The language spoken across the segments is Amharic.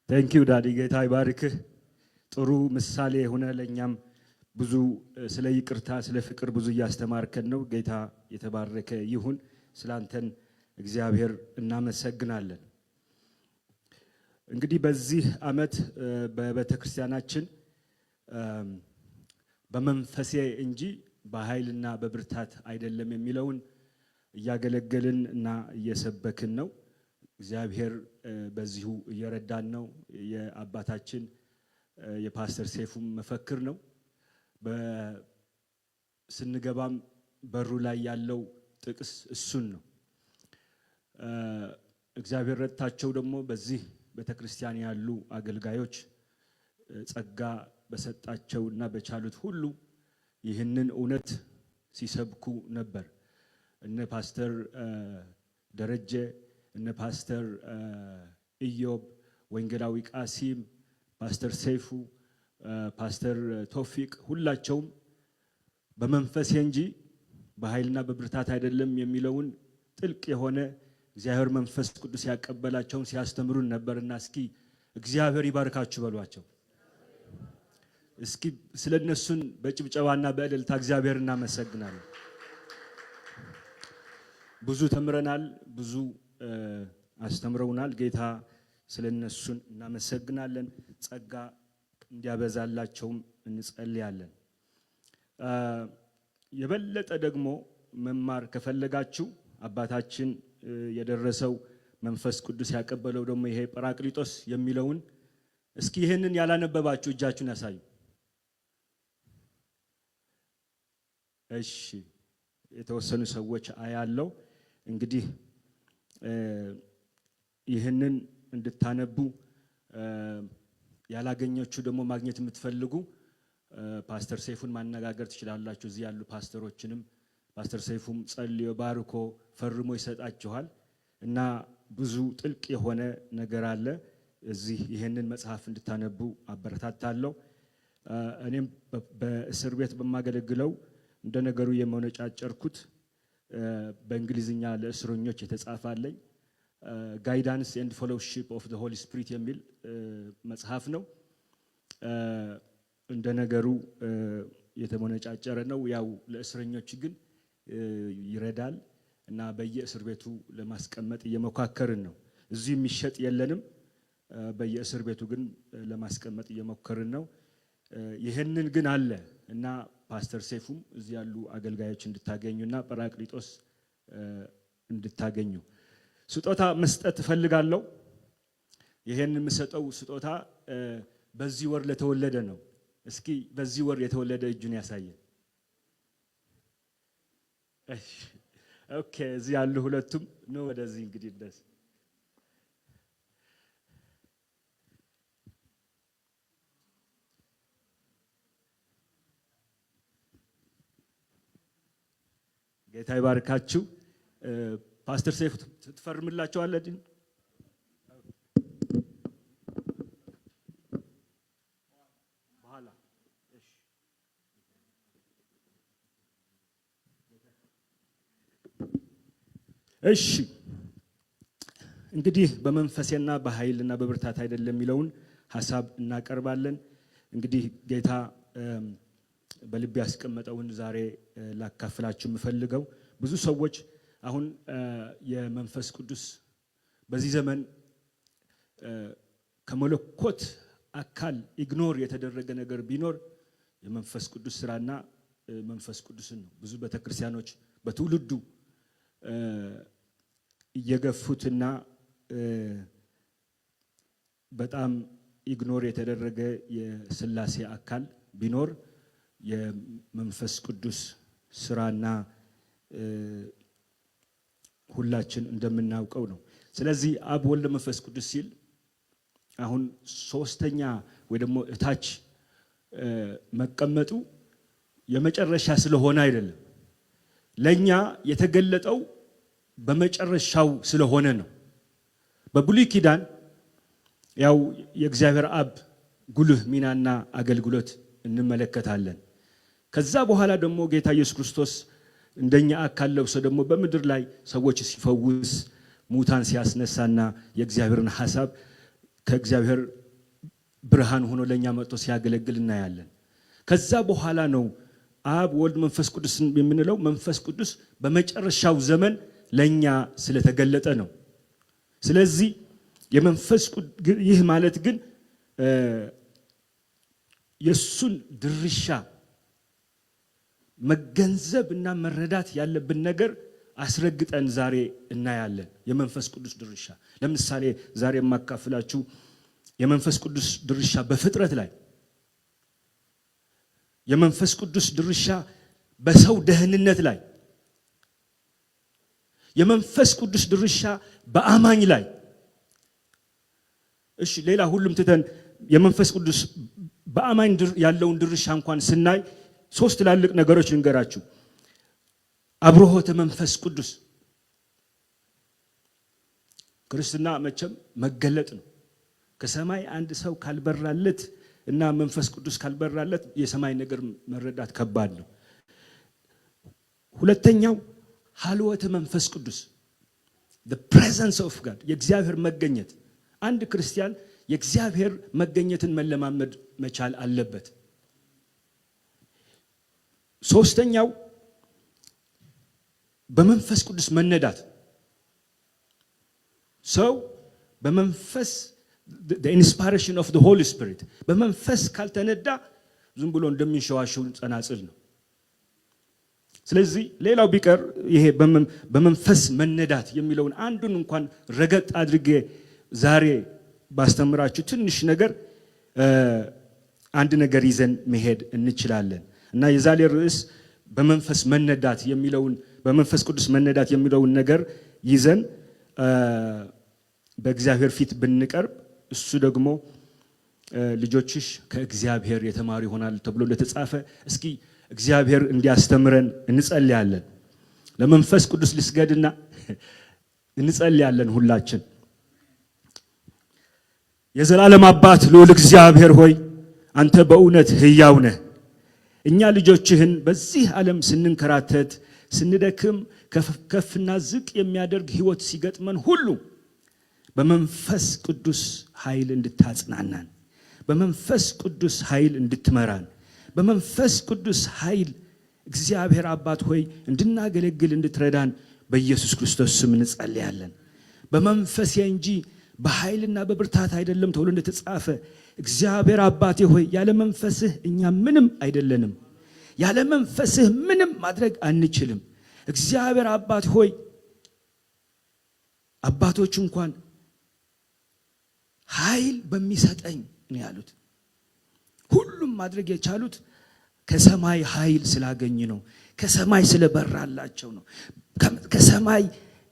ቴንኪው ዳዲ ጌታ ይባርክህ። ጥሩ ምሳሌ ሆነ ለኛም ብዙ ስለ ይቅርታ ስለ ፍቅር ብዙ ያስተማርከን ነው። ጌታ የተባረከ ይሁን። ስላንተን እግዚአብሔር እናመሰግናለን። እንግዲህ በዚህ ዓመት በቤተክርስቲያናችን በመንፈሴ እንጂ በኃይልና በብርታት አይደለም የሚለውን እያገለገልን እና እየሰበክን ነው። እግዚአብሔር በዚሁ እየረዳን ነው። የአባታችን የፓስተር ሴፉም መፈክር ነው። በስንገባም በሩ ላይ ያለው ጥቅስ እሱን ነው። እግዚአብሔር ረድታቸው ደግሞ በዚህ ቤተክርስቲያን ያሉ አገልጋዮች ጸጋ በሰጣቸውና በቻሉት ሁሉ ይህንን እውነት ሲሰብኩ ነበር። እነ ፓስተር ደረጀ፣ እነ ፓስተር ኢዮብ፣ ወንጌላዊ ቃሲም፣ ፓስተር ሰይፉ፣ ፓስተር ቶፊቅ ሁላቸውም በመንፈስ እንጂ በኃይልና በብርታት አይደለም የሚለውን ጥልቅ የሆነ እግዚአብሔር መንፈስ ቅዱስ ያቀበላቸውን ሲያስተምሩን ነበርና እስኪ እግዚአብሔር ይባርካችሁ በሏቸው። እስኪ ስለነሱን በጭብጨባና በእልልታ እግዚአብሔር እናመሰግናለን። ብዙ ተምረናል፣ ብዙ አስተምረውናል። ጌታ ስለነሱን እናመሰግናለን። ጸጋ እንዲያበዛላቸውም እንጸልያለን። የበለጠ ደግሞ መማር ከፈለጋችሁ አባታችን የደረሰው መንፈስ ቅዱስ ያቀበለው ደግሞ ይሄ ጰራቅሊጦስ የሚለውን እስኪ ይሄንን ያላነበባችሁ እጃችሁን ያሳዩ። እሺ፣ የተወሰኑ ሰዎች አያለው። እንግዲህ ይህንን እንድታነቡ ያላገኛችሁ ደግሞ ማግኘት የምትፈልጉ ፓስተር ሰይፉን ማነጋገር ትችላላችሁ። እዚህ ያሉ ፓስተሮችንም ፓስተር ሰይፉም ጸልዮ ባርኮ ፈርሞ ይሰጣችኋል እና ብዙ ጥልቅ የሆነ ነገር አለ እዚህ። ይህንን መጽሐፍ እንድታነቡ አበረታታለሁ። እኔም በእስር ቤት በማገለግለው እንደ ነገሩ የመነጫጨርኩት በእንግሊዝኛ ለእስረኞች የተጻፋለኝ ጋይዳንስ ኤንድ ፌሎሺፕ ኦፍ ዘ ሆሊ ስፒሪት የሚል መጽሐፍ ነው። እንደ ነገሩ የተመነጫጨረ ነው። ያው ለእስረኞች ግን ይረዳል እና በየእስር ቤቱ ለማስቀመጥ እየሞከርን ነው። እዚህ የሚሸጥ የለንም። በየእስር ቤቱ ግን ለማስቀመጥ እየሞከርን ነው። ይሄንን ግን አለ እና ፓስተር ሰይፉም እዚህ ያሉ አገልጋዮች እንድታገኙና ጰራቅሊጦስ እንድታገኙ ስጦታ መስጠት እፈልጋለሁ። ይሄንን የምሰጠው ስጦታ በዚህ ወር ለተወለደ ነው። እስኪ በዚህ ወር የተወለደ እጁን ያሳየን። እሺ፣ ኦኬ። እዚህ ያሉ ሁለቱም ነው። ወደዚህ እንግዲህ ደስ ጌታ ይባርካችሁ። ፓስተር ሰይፉ ትፈርምላቸዋለህ? በኋላ እሺ። እንግዲህ በመንፈሴና በኃይልና በብርታት አይደለም የሚለውን ሐሳብ እናቀርባለን። እንግዲህ ጌታ በልብ ያስቀመጠውን ዛሬ ላካፍላችሁ የምፈልገው ብዙ ሰዎች አሁን የመንፈስ ቅዱስ በዚህ ዘመን ከመለኮት አካል ኢግኖር የተደረገ ነገር ቢኖር የመንፈስ ቅዱስ ስራና መንፈስ ቅዱስን ነው። ብዙ ቤተክርስቲያኖች በትውልዱ እየገፉትና በጣም ኢግኖር የተደረገ የሥላሴ አካል ቢኖር የመንፈስ ቅዱስ ስራና ሁላችን እንደምናውቀው ነው። ስለዚህ አብ ወልድ መንፈስ ቅዱስ ሲል አሁን ሶስተኛ ወይ ደግሞ እታች መቀመጡ የመጨረሻ ስለሆነ አይደለም። ለኛ የተገለጠው በመጨረሻው ስለሆነ ነው። በብሉይ ኪዳን ያው የእግዚአብሔር አብ ጉልህ ሚናና አገልግሎት እንመለከታለን። ከዛ በኋላ ደግሞ ጌታ ኢየሱስ ክርስቶስ እንደኛ አካል ለብሶ ደግሞ በምድር ላይ ሰዎች ሲፈውስ ሙታን ሲያስነሳና የእግዚአብሔርን ሐሳብ ከእግዚአብሔር ብርሃን ሆኖ ለኛ መጥቶ ሲያገለግል እናያለን። ከዛ በኋላ ነው አብ ወልድ መንፈስ ቅዱስ የምንለው። መንፈስ ቅዱስ በመጨረሻው ዘመን ለኛ ስለተገለጠ ነው። ስለዚህ የመንፈስ ቅዱስ ይህ ማለት ግን የሱን ድርሻ መገንዘብ እና መረዳት ያለብን ነገር አስረግጠን ዛሬ እናያለን። የመንፈስ ቅዱስ ድርሻ ለምሳሌ ዛሬ የማካፍላችሁ የመንፈስ ቅዱስ ድርሻ በፍጥረት ላይ፣ የመንፈስ ቅዱስ ድርሻ በሰው ደህንነት ላይ፣ የመንፈስ ቅዱስ ድርሻ በአማኝ ላይ። እሺ ሌላ ሁሉም ትተን የመንፈስ ቅዱስ በአማኝ ያለውን ድርሻ እንኳን ስናይ ሶስት ትላልቅ ነገሮች ልንገራችሁ። አብርሆተ መንፈስ ቅዱስ ክርስትና መቼም መገለጥ ነው። ከሰማይ አንድ ሰው ካልበራለት እና መንፈስ ቅዱስ ካልበራለት የሰማይ ነገር መረዳት ከባድ ነው። ሁለተኛው ሀልወተ መንፈስ ቅዱስ the presence of God የእግዚአብሔር መገኘት። አንድ ክርስቲያን የእግዚአብሔር መገኘትን መለማመድ መቻል አለበት። ሶስተኛው በመንፈስ ቅዱስ መነዳት። ሰው በመንፈስ the inspiration of the Holy Spirit በመንፈስ ካልተነዳ ዝም ብሎ እንደሚንሸዋሸው ጸናጽል ነው። ስለዚህ ሌላው ቢቀር ይሄ በመንፈስ መነዳት የሚለውን አንዱን እንኳን ረገጥ አድርጌ ዛሬ ባስተምራችሁ ትንሽ ነገር አንድ ነገር ይዘን መሄድ እንችላለን እና የዛሬ ርዕስ በመንፈስ መነዳት የሚለውን በመንፈስ ቅዱስ መነዳት የሚለውን ነገር ይዘን በእግዚአብሔር ፊት ብንቀርብ እሱ ደግሞ ልጆችሽ ከእግዚአብሔር የተማሩ ይሆናል ተብሎ እንደተጻፈ እስኪ እግዚአብሔር እንዲያስተምረን እንጸልያለን። ለመንፈስ ቅዱስ ልስገድና እንጸልያለን ሁላችን። የዘላለም አባት ልዑል እግዚአብሔር ሆይ አንተ በእውነት ሕያው ነህ። እኛ ልጆችህን በዚህ ዓለም ስንንከራተት ስንደክም ከፍና ዝቅ የሚያደርግ ሕይወት ሲገጥመን ሁሉ በመንፈስ ቅዱስ ኃይል እንድታጽናናን፣ በመንፈስ ቅዱስ ኃይል እንድትመራን፣ በመንፈስ ቅዱስ ኃይል እግዚአብሔር አባት ሆይ እንድናገለግል እንድትረዳን በኢየሱስ ክርስቶስ ስም እንጸልያለን። በመንፈስ እንጂ በኃይልና በብርታት አይደለም ተብሎ እንደተጻፈ እግዚአብሔር አባቴ ሆይ ያለ መንፈስህ እኛ ምንም አይደለንም። ያለ መንፈስህ ምንም ማድረግ አንችልም። እግዚአብሔር አባት ሆይ አባቶች እንኳን ኃይል በሚሰጠኝ ነው ያሉት። ሁሉም ማድረግ የቻሉት ከሰማይ ኃይል ስላገኙ ነው። ከሰማይ ስለበራላቸው ነው። ከሰማይ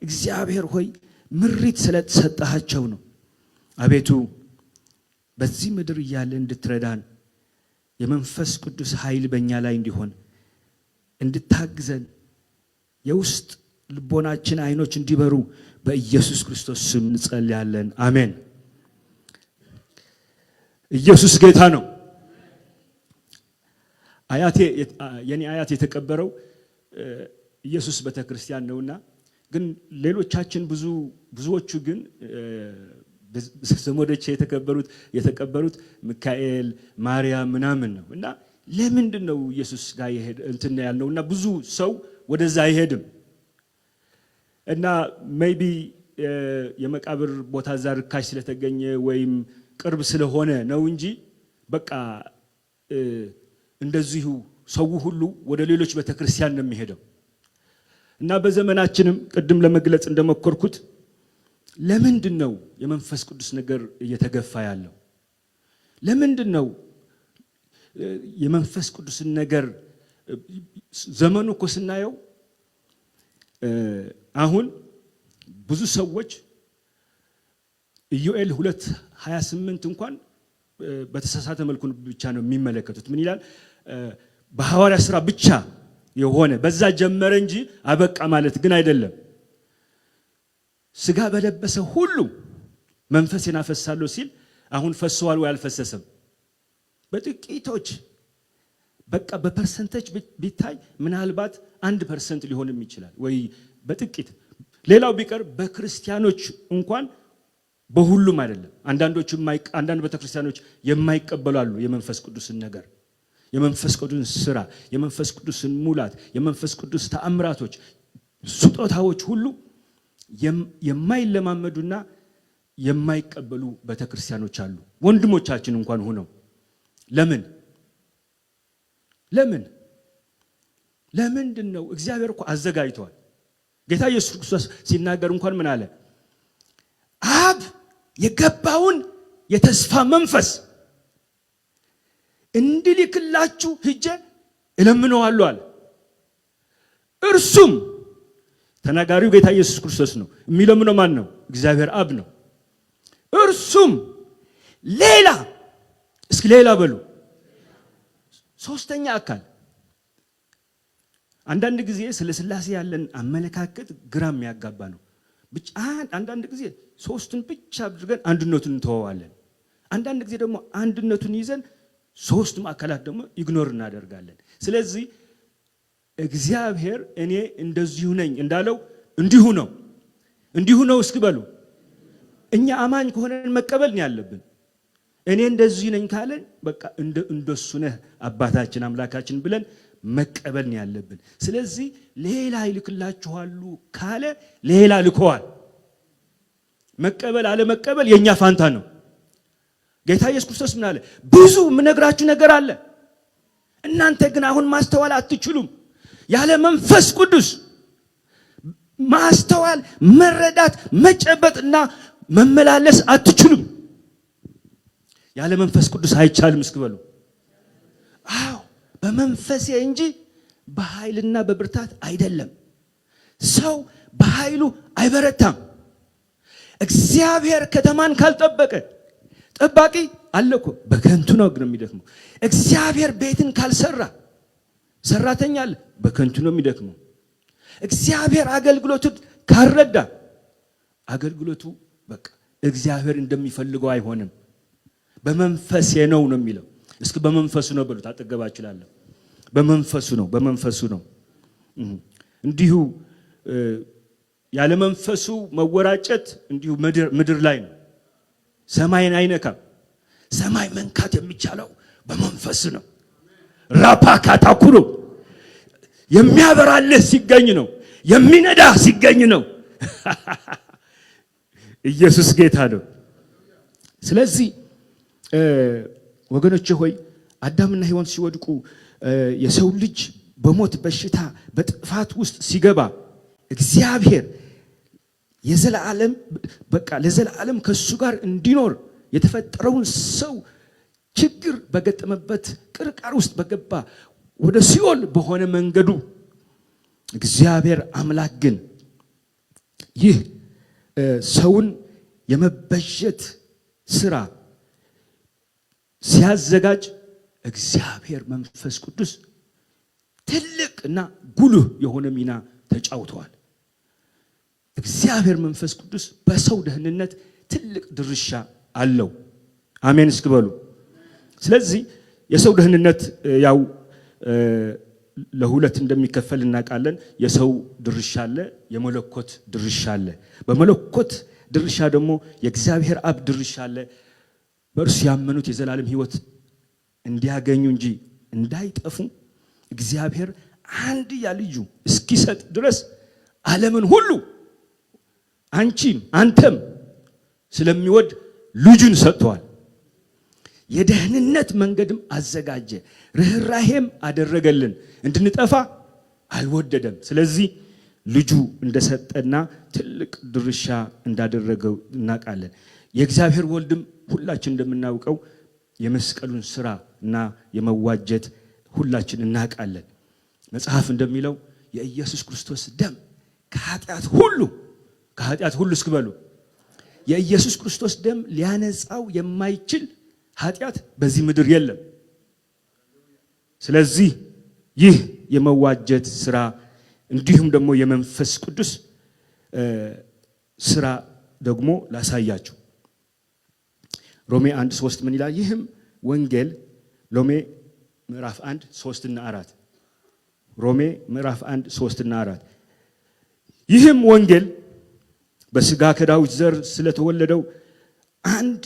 እግዚአብሔር ሆይ ምሪት ስለተሰጣቸው ነው። አቤቱ በዚህ ምድር እያለ እንድትረዳን የመንፈስ ቅዱስ ኃይል በእኛ ላይ እንዲሆን እንድታግዘን የውስጥ ልቦናችን አይኖች እንዲበሩ በኢየሱስ ክርስቶስ ስም እንጸልያለን። አሜን። ኢየሱስ ጌታ ነው። የኔ አያቴ የተቀበረው ኢየሱስ ቤተክርስቲያን ነውና ግን ሌሎቻችን ብዙዎቹ ግን ዘመዶቼ የተቀበሩት ሚካኤል ማርያም ምናምን ነው እና ለምንድን ነው ኢየሱስ ጋር ይሄድ እንትን ያልነውና ብዙ ሰው ወደዛ አይሄድም እና ሜይቢ የመቃብር ቦታ እዛ ርካሽ ስለተገኘ ወይም ቅርብ ስለሆነ ነው እንጂ በቃ እንደዚሁ ሰው ሁሉ ወደ ሌሎች ቤተክርስቲያን ነው የሚሄደው እና በዘመናችንም ቅድም ለመግለጽ እንደመኮርኩት ለምንድን ነው የመንፈስ ቅዱስ ነገር እየተገፋ ያለው? ለምንድን ነው የመንፈስ ቅዱስ ነገር ዘመኑ እኮ ስናየው አሁን ብዙ ሰዎች ኢዮኤል 2:28 እንኳን በተሳሳተ መልኩ ብቻ ነው የሚመለከቱት። ምን ይላል? በሐዋርያ ሥራ ብቻ የሆነ በዛ ጀመረ እንጂ አበቃ ማለት ግን አይደለም። ስጋ በለበሰ ሁሉ መንፈሴን አፈሳለሁ ሲል አሁን ፈሰዋል ወይ አልፈሰሰም? በጥቂቶች በቃ በፐርሰንቴጅ ቢታይ ምናልባት 1% ሊሆንም ይችላል ወይ በጥቂት። ሌላው ቢቀር በክርስቲያኖች እንኳን በሁሉም አይደለም። አንዳንድ ቤተክርስቲያኖች የማይቀበሉ አሉ የመንፈስ ቅዱስን ነገር፣ የመንፈስ ቅዱስን ስራ፣ የመንፈስ ቅዱስን ሙላት፣ የመንፈስ ቅዱስ ተአምራቶች፣ ስጦታዎች ሁሉ የማይለማመዱና የማይቀበሉ ቤተክርስቲያኖች አሉ። ወንድሞቻችን እንኳን ሆነው ለምንድን ነው? እግዚአብሔር እኮ አዘጋጅቷል። ጌታ ኢየሱስ ክርስቶስ ሲናገር እንኳን ምን አለ? አብ የገባውን የተስፋ መንፈስ እንዲልክላችሁ ሂጄ እለምነዋለሁ አለ። እርሱም ተናጋሪው ጌታ ኢየሱስ ክርስቶስ ነው። የሚለምነው ማን ነው? እግዚአብሔር አብ ነው። እርሱም ሌላ በሉ ሶስተኛ አካል። አንዳንድ ጊዜ ስለ ሥላሴ ያለን አመለካከት ግራም ያጋባ ነው። ብቻ አንዳንድ ጊዜ ሶስቱን ብቻ አድርገን አንድነቱን እንተዋዋለን። አንዳንድ ጊዜ ደግሞ አንድነቱን ይዘን ሶስቱም አካላት ደግሞ ኢግኖር እናደርጋለን። ስለዚህ እግዚአብሔር እኔ እንደዚሁ ነኝ እንዳለው እንዲሁ ነው እስኪበሉ እኛ አማኝ ከሆነን መቀበል ነው ያለብን። እኔ እንደዚህ ነኝ ካለን በቃ እንደሱ ነህ አባታችን አምላካችን ብለን መቀበል ነው ያለብን። ስለዚህ ሌላ ይልክላችኋሉ ካለ ሌላ ልኮዋል። መቀበል አለ መቀበል የኛ ፋንታ ነው። ጌታ ኢየሱስ ክርስቶስ ምን አለ? ብዙ ምነግራችሁ ነገር አለ፣ እናንተ ግን አሁን ማስተዋል አትችሉም። ያለ መንፈስ ቅዱስ ማስተዋል፣ መረዳት፣ መጨበጥና መመላለስ አትችሉም። ያለ መንፈስ ቅዱስ አይቻልም እስኪበሉ። አዎ በመንፈሴ እንጂ በኃይልና በብርታት አይደለም። ሰው በኃይሉ አይበረታም። እግዚአብሔር ከተማን ካልጠበቀ ጠባቂ አለኮ በከንቱ ነው ግን የሚደክመው። እግዚአብሔር ቤትን ካልሰራ ሰራተኛ አለ በከንቱ ነው የሚደክመው። እግዚአብሔር አገልግሎቱን ካልረዳ አገልግሎቱ በቃ እግዚአብሔር እንደሚፈልገው አይሆንም። በመንፈሴ ነው የሚለው። እስኪ በመንፈሱ ነው በሉት። አጠገባችኋለሁ። በመንፈሱ ነው። እንዲሁ ያለ መንፈሱ መወራጨት እንዲሁ ምድር ላይ ነው። ሰማይን አይነካም። ሰማይ መንካት የሚቻለው በመንፈስ ነው። ራፓካታኩሮ የሚያበራልህ ሲገኝ ነው። የሚነዳ ሲገኝ ነው። ኢየሱስ ጌታ ነው። ስለዚህ ወገኖቼ ሆይ አዳምና ሔዋን ሲወድቁ የሰው ልጅ በሞት በሽታ በጥፋት ውስጥ ሲገባ እግዚአብሔር ለዘላለም ከሱ ጋር እንዲኖር የተፈጠረውን ሰው ችግር በገጠመበት ቅርቃር ውስጥ በገባ ወደ ሲኦል በሆነ መንገዱ እግዚአብሔር አምላክ ግን ይህ ሰውን የመበጀት ስራ ሲያዘጋጅ እግዚአብሔር መንፈስ ቅዱስ ትልቅና ጉልህ የሆነ ሚና ተጫውተዋል። እግዚአብሔር መንፈስ ቅዱስ በሰው ደህንነት ትልቅ ድርሻ አለው። አሜን እስኪበሉ። ስለዚህ የሰው ደህንነት ያው ለሁለት እንደሚከፈል እናውቃለን። የሰው ድርሻ አለ፣ የመለኮት ድርሻ አለ። በመለኮት ድርሻ ደግሞ የእግዚአብሔር አብ ድርሻ አለ። በእርሱ ያመኑት የዘላለም ሕይወት እንዲያገኙ እንጂ እንዳይጠፉ እግዚአብሔር አንድያ ልጁ እስኪሰጥ ድረስ ዓለምን ሁሉ አንቺም አንተም ስለሚወድ ልጁን ሰጥቷል። የደህንነት መንገድም አዘጋጀ፣ ርህራሄም አደረገልን፣ እንድንጠፋ አልወደደም። ስለዚህ ልጁ እንደሰጠና ትልቅ ድርሻ እንዳደረገው እናውቃለን። የእግዚአብሔር ወልድም ሁላችን እንደምናውቀው የመስቀሉን ስራ እና የመዋጀት ሁላችን እናውቃለን። መጽሐፍ እንደሚለው የኢየሱስ ክርስቶስ ደም ከኃጢአት ሁሉ እስኪበሉ የኢየሱስ ክርስቶስ ደም ሊያነጻው የማይችል ኃጢአት በዚህ ምድር የለም። ስለዚህ ይህ የመዋጀት ስራ እንዲሁም ደግሞ የመንፈስ ቅዱስ ስራ ደግሞ ላሳያችሁ። ሮሜ 1:3 ምን ይላል? ይህም ወንጌል ሮሜ ምዕራፍ 1:3-4 ሮሜ ምዕራፍ 1:3-4 ይህም ወንጌል በሥጋ ከዳዊት ዘር ስለተወለደው አንድ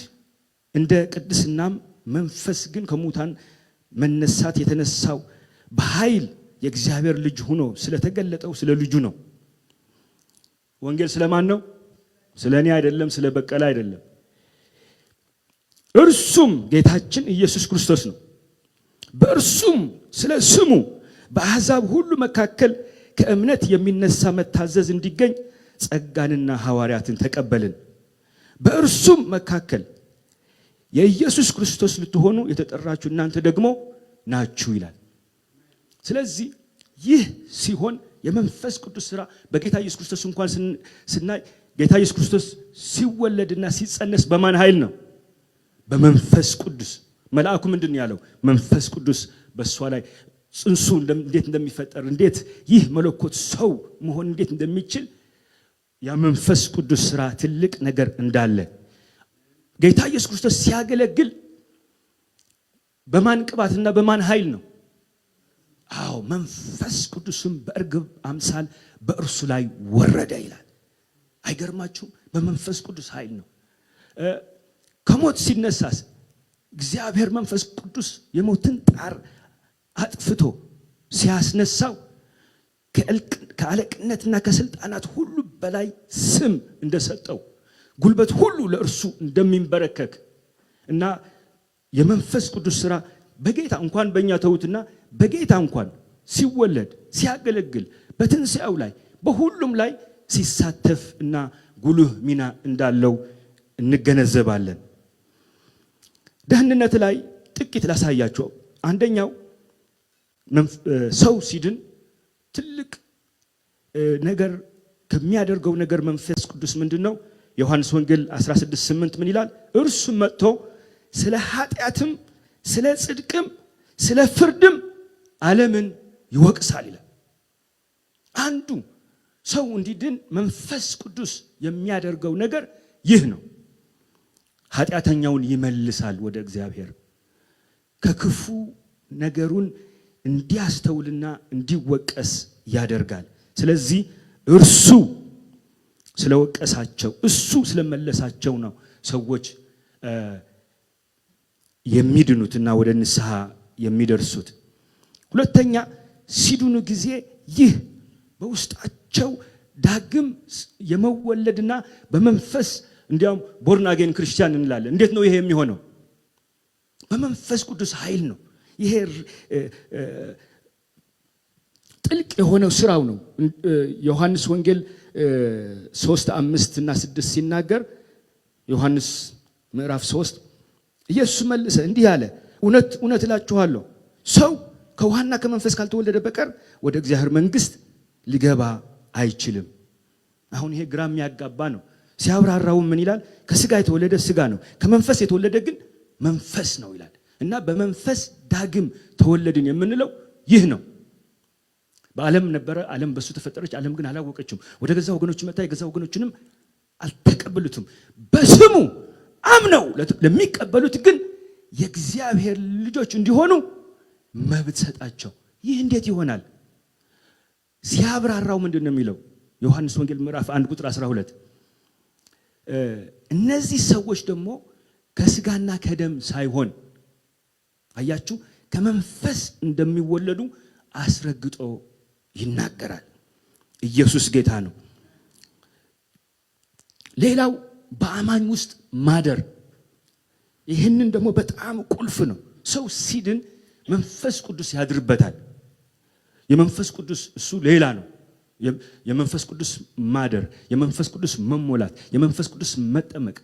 እንደ ቅድስናም መንፈስ ግን ከሙታን መነሳት የተነሳው በኃይል የእግዚአብሔር ልጅ ሆኖ ስለተገለጠው ስለ ልጁ ነው። ወንጌል ስለማን ነው? ስለኔ አይደለም፣ ስለ በቀለ አይደለም። እርሱም ጌታችን ኢየሱስ ክርስቶስ ነው። በእርሱም ስለ ስሙ በአሕዛብ ሁሉ መካከል ከእምነት የሚነሳ መታዘዝ እንዲገኝ ጸጋንና ሐዋርያትን ተቀበልን። በእርሱም መካከል የኢየሱስ ክርስቶስ ልትሆኑ የተጠራችሁ እናንተ ደግሞ ናችሁ ይላል። ስለዚህ ይህ ሲሆን የመንፈስ ቅዱስ ሥራ በጌታ ኢየሱስ ክርስቶስ እንኳን ስናይ ጌታ ኢየሱስ ክርስቶስ ሲወለድና ሲጸነስ በማን ኃይል ነው? በመንፈስ ቅዱስ። መልአኩ ምንድን ነው ያለው? መንፈስ ቅዱስ በእሷ ላይ ጽንሱ እንዴት እንደሚፈጠር እንዴት ይህ መለኮት ሰው መሆን እንዴት እንደሚችል ያ መንፈስ ቅዱስ ሥራ ትልቅ ነገር እንዳለ ጌታ ኢየሱስ ክርስቶስ ሲያገለግል በማን ቅባትና በማን ኃይል ነው? አዎ መንፈስ ቅዱስም በእርግብ አምሳል በእርሱ ላይ ወረደ ይላል። አይገርማችሁም? በመንፈስ ቅዱስ ኃይል ነው። ከሞት ሲነሳስ እግዚአብሔር መንፈስ ቅዱስ የሞትን ጣር አጥፍቶ ሲያስነሳው ከአለቅነትና ከስልጣናት ሁሉ በላይ ስም እንደሰጠው ጉልበት ሁሉ ለእርሱ እንደሚንበረከክ እና የመንፈስ ቅዱስ ሥራ በጌታ እንኳን በእኛ ተውትና በጌታ እንኳን ሲወለድ ሲያገለግል በትንሣኤው ላይ በሁሉም ላይ ሲሳተፍ እና ጉልህ ሚና እንዳለው እንገነዘባለን። ደህንነት ላይ ጥቂት ላሳያቸው። አንደኛው ሰው ሲድን ትልቅ ነገር ከሚያደርገው ነገር መንፈስ ቅዱስ ምንድነው? ዮሐንስ ወንጌል 16:8 ምን ይላል? እርሱ መጥቶ ስለ ኃጢአትም ስለ ጽድቅም ስለ ፍርድም ዓለምን ይወቅሳል ይላል። አንዱ ሰው እንዲድን መንፈስ ቅዱስ የሚያደርገው ነገር ይህ ነው። ኃጢአተኛውን ይመልሳል ወደ እግዚአብሔር፣ ከክፉ ነገሩን እንዲያስተውልና እንዲወቀስ ያደርጋል። ስለዚህ እርሱ ስለወቀሳቸው እሱ ስለመለሳቸው ነው ሰዎች የሚድኑትና ወደ ንስሐ የሚደርሱት። ሁለተኛ ሲድኑ ጊዜ ይህ በውስጣቸው ዳግም የመወለድና በመንፈስ እንዲያውም ቦርን አጌን ክርስቲያን እንላለን። እንዴት ነው ይሄ የሚሆነው? በመንፈስ ቅዱስ ኃይል ነው። ይሄ ጥልቅ የሆነው ስራው ነው። ዮሐንስ ወንጌል 3:5-6 ሲናገር ዮሐንስ ምዕራፍ 3 ኢየሱስ መለሰ እንዲህ አለ፣ እውነት እውነት እላችኋለሁ ሰው ከውሃና ከመንፈስ ካልተወለደ በቀር ወደ እግዚአብሔር መንግሥት ሊገባ አይችልም። አሁን ይሄ ግራ የሚያጋባ ነው። ሲያብራራው ምን ይላል? ከስጋ የተወለደ ስጋ ነው፣ ከመንፈስ የተወለደ ግን መንፈስ ነው ይላል። እና በመንፈስ ዳግም ተወለድን የምንለው ይህ ነው። በዓለም ነበረ፣ ዓለም በሱ ተፈጠረች፣ ዓለም ግን አላወቀችም። ወደ ገዛ ወገኖች መጣ፣ የገዛ ወገኖችንም አልተቀበሉትም። በስሙ አምነው ለሚቀበሉት ግን የእግዚአብሔር ልጆች እንዲሆኑ መብት ሰጣቸው። ይህ እንዴት ይሆናል? ሲያብራራው ምንድን ነው የሚለው? ዮሐንስ ወንጌል ምዕራፍ 1:12 እነዚህ ሰዎች ደግሞ ከስጋና ከደም ሳይሆን አያችሁ ከመንፈስ እንደሚወለዱ አስረግጦ ይናገራል። ኢየሱስ ጌታ ነው። ሌላው በአማኝ ውስጥ ማደር፣ ይህንን ደግሞ በጣም ቁልፍ ነው። ሰው ሲድን መንፈስ ቅዱስ ያድርበታል። የመንፈስ ቅዱስ እሱ ሌላ ነው። የመንፈስ ቅዱስ ማደር፣ የመንፈስ ቅዱስ መሞላት፣ የመንፈስ ቅዱስ መጠመቅ፣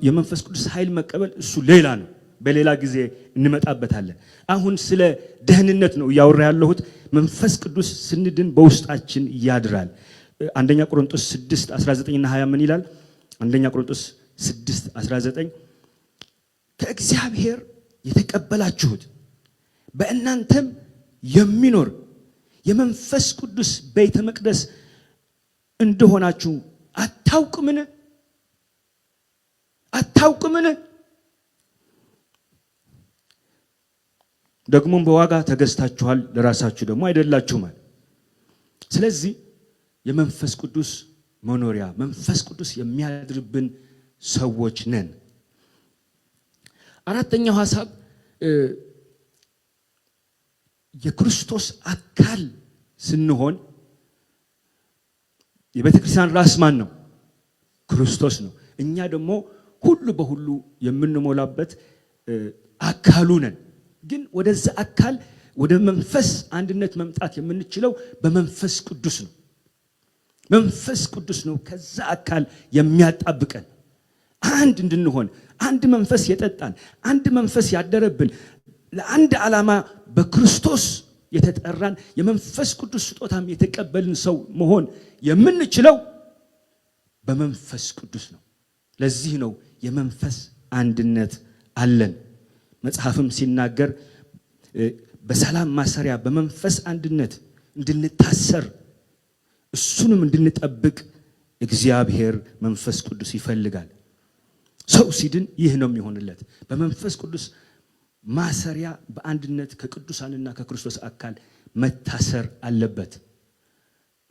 የመንፈስ ቅዱስ ኃይል መቀበል እሱ ሌላ ነው። በሌላ ጊዜ እንመጣበታለን። አሁን ስለ ደህንነት ነው እያወራ ያለሁት። መንፈስ ቅዱስ ስንድን በውስጣችን ያድራል። አንደኛ ቆሮንቶስ 6:19 እና 20 ምን ይላል? አንደኛ ቆሮንቶስ 6:19 ከእግዚአብሔር የተቀበላችሁት በእናንተም የሚኖር የመንፈስ ቅዱስ ቤተ መቅደስ እንደሆናችሁ አታውቁምን? አታውቁምን? ደግሞም በዋጋ ተገዝታችኋል፣ ለራሳችሁ ደግሞ አይደላችሁም። ስለዚህ የመንፈስ ቅዱስ መኖሪያ መንፈስ ቅዱስ የሚያድርብን ሰዎች ነን። አራተኛው ሐሳብ የክርስቶስ አካል ስንሆን የቤተክርስቲያን ራስ ማን ነው? ክርስቶስ ነው። እኛ ደግሞ ሁሉ በሁሉ የምንሞላበት አካሉ ነን። ግን ወደዛ አካል ወደ መንፈስ አንድነት መምጣት የምንችለው በመንፈስ ቅዱስ ነው። መንፈስ ቅዱስ ነው ከዛ አካል የሚያጣብቀን አንድ እንድንሆን፣ አንድ መንፈስ የጠጣን፣ አንድ መንፈስ ያደረብን፣ ለአንድ ዓላማ በክርስቶስ የተጠራን የመንፈስ ቅዱስ ስጦታም የተቀበልን ሰው መሆን የምንችለው በመንፈስ ቅዱስ ነው። ለዚህ ነው የመንፈስ አንድነት አለን። መጽሐፍም ሲናገር በሰላም ማሰሪያ በመንፈስ አንድነት እንድንታሰር እሱንም እንድንጠብቅ እግዚአብሔር መንፈስ ቅዱስ ይፈልጋል። ሰው ሲድን ይህ ነው የሚሆንለት። በመንፈስ ቅዱስ ማሰሪያ በአንድነት ከቅዱሳንና ከክርስቶስ አካል መታሰር አለበት።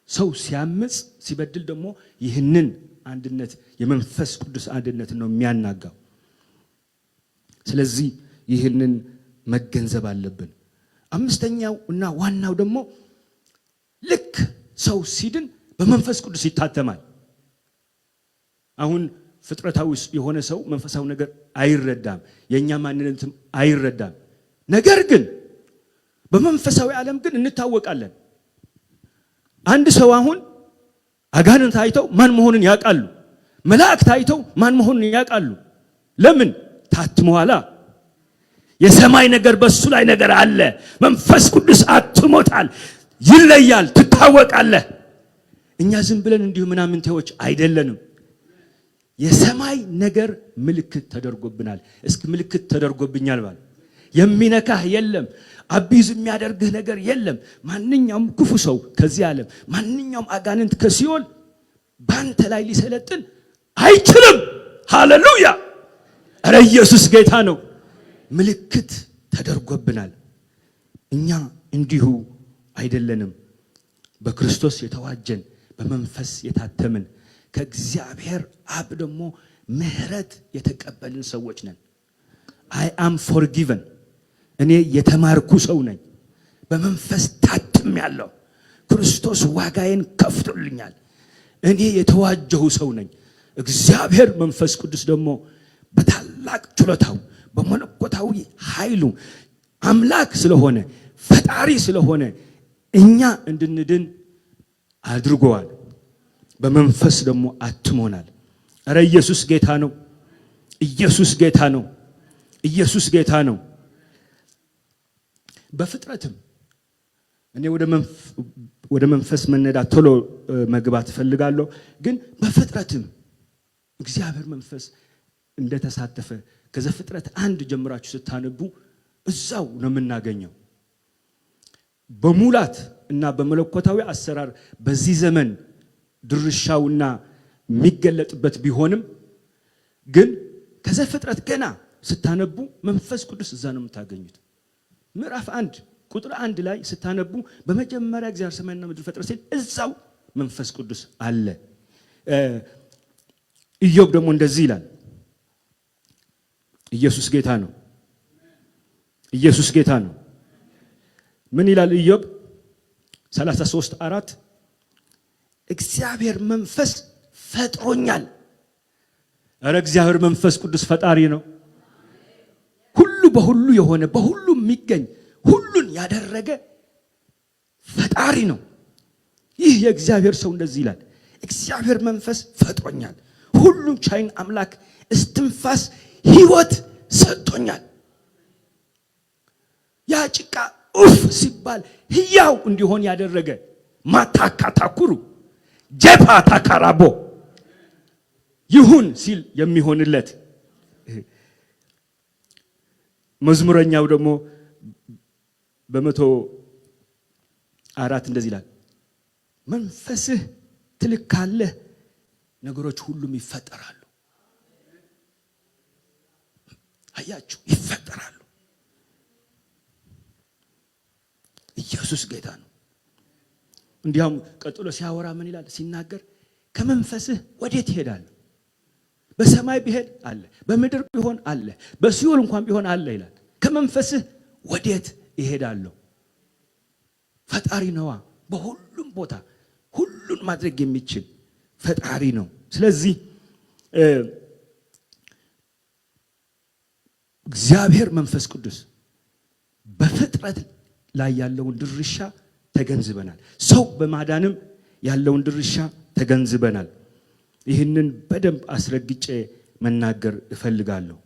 ሰው ሲያምጽ ሲበድል ደግሞ ይህንን አንድነት የመንፈስ ቅዱስ አንድነት ነው የሚያናጋው። ስለዚህ ይህንን መገንዘብ አለብን። አምስተኛው እና ዋናው ደግሞ ልክ ሰው ሲድን በመንፈስ ቅዱስ ይታተማል። አሁን ፍጥረታዊ የሆነ ሰው መንፈሳዊ ነገር አይረዳም፣ የኛ ማንነትም አይረዳም። ነገር ግን በመንፈሳዊ ዓለም ግን እንታወቃለን። አንድ ሰው አሁን አጋንንት አይተው ማን መሆኑን ያውቃሉ። መላእክት አይተው ማን መሆኑን ያውቃሉ። ለምን? ታትመዋላ። የሰማይ ነገር በሱ ላይ ነገር አለ። መንፈስ ቅዱስ አትሞታል፣ ይለያል፣ ትታወቃለህ። እኛ ዝም ብለን እንዲሁ ምናምንቴዎች አይደለንም። የሰማይ ነገር ምልክት ተደርጎብናል። እስኪ ምልክት ተደርጎብኛል ባል። የሚነካህ የለም፣ አቢዝ የሚያደርግህ ነገር የለም። ማንኛውም ክፉ ሰው ከዚህ ዓለም ማንኛውም አጋንንት ከሲኦል ባንተ ላይ ሊሰለጥን አይችልም። ሃሌሉያ! ኧረ ኢየሱስ ጌታ ነው። ምልክት ተደርጎብናል። እኛ እንዲሁ አይደለንም። በክርስቶስ የተዋጀን በመንፈስ የታተምን ከእግዚአብሔር አብ ደግሞ ምህረት የተቀበልን ሰዎች ነን። I am forgiven። እኔ የተማርኩ ሰው ነኝ። በመንፈስ ታትም ያለው ክርስቶስ ዋጋዬን ከፍቶልኛል። እኔ የተዋጀሁ ሰው ነኝ። እግዚአብሔር መንፈስ ቅዱስ ደግሞ በታላቅ ችሎታው በመለኮታዊ ኃይሉ አምላክ ስለሆነ ፈጣሪ ስለሆነ እኛ እንድንድን አድርጓል። በመንፈስ ደግሞ አትሞናል። ኧረ ኢየሱስ ጌታ ነው። ኢየሱስ ጌታ ነው። ኢየሱስ ጌታ ነው። በፍጥረትም እኔ ወደ መንፈስ መነዳት ቶሎ መግባት ፈልጋለሁ። ግን በፍጥረትም እግዚአብሔር መንፈስ እንደተሳተፈ ከዘፍጥረት 1 ጀምራችሁ ስታነቡ እዛው ነው የምናገኘው። በሙላት እና በመለኮታዊ አሰራር በዚህ ዘመን ድርሻውና የሚገለጥበት ቢሆንም ግን ከዘፍጥረት ገና ስታነቡ መንፈስ ቅዱስ እዛ ነው የምታገኙት። ምዕራፍ 1 ቁጥር 1 ላይ ስታነቡ በመጀመሪያ እግዚአብሔር ሰማይና ምድር ፈጠረ ሲል እዛው መንፈስ ቅዱስ አለ። ኢዮብ ደግሞ እንደዚህ ይላል። ኢየሱስ ጌታ ነው። ኢየሱስ ጌታ ነው። ምን ይላል ኢዮብ 33:4 እግዚአብሔር መንፈስ ፈጥሮኛል። ኧረ እግዚአብሔር መንፈስ ቅዱስ ፈጣሪ ነው። ሁሉ በሁሉ የሆነ በሁሉ የሚገኝ ሁሉን ያደረገ ፈጣሪ ነው። ይህ የእግዚአብሔር ሰው እንደዚህ ይላል፣ እግዚአብሔር መንፈስ ፈጥሮኛል፣ ሁሉን ቻይን አምላክ እስትንፋስ ሕይወት ሰጥቶኛል። ያ ጭቃ ኡፍ ሲባል ሕያው እንዲሆን ያደረገ ማታካታኩሩ ጀፓ ታካራቦ ይሁን ሲል የሚሆንለት። መዝሙረኛው ደግሞ በ104 እንደዚህ ይላል፣ መንፈስህ ትልካለህ ነገሮች ሁሉም ይፈጠራሉ። አያችሁ፣ ይፈጠራሉ። ኢየሱስ ጌታ ነው። እንዲያውም ቀጥሎ ሲያወራ ምን ይላል ሲናገር፣ ከመንፈስህ ወዴት ይሄዳል? በሰማይ ቢሄድ አለ፣ በምድር ቢሆን አለ፣ በሲኦል እንኳን ቢሆን አለ ይላል። ከመንፈስህ ወዴት እሄዳለሁ? ፈጣሪ ነዋ። በሁሉም ቦታ ሁሉን ማድረግ የሚችል ፈጣሪ ነው። ስለዚህ እግዚአብሔር መንፈስ ቅዱስ በፍጥረት ላይ ያለውን ድርሻ ተገንዝበናል። ሰው በማዳንም ያለውን ድርሻ ተገንዝበናል። ይህንን በደንብ አስረግጬ መናገር እፈልጋለሁ።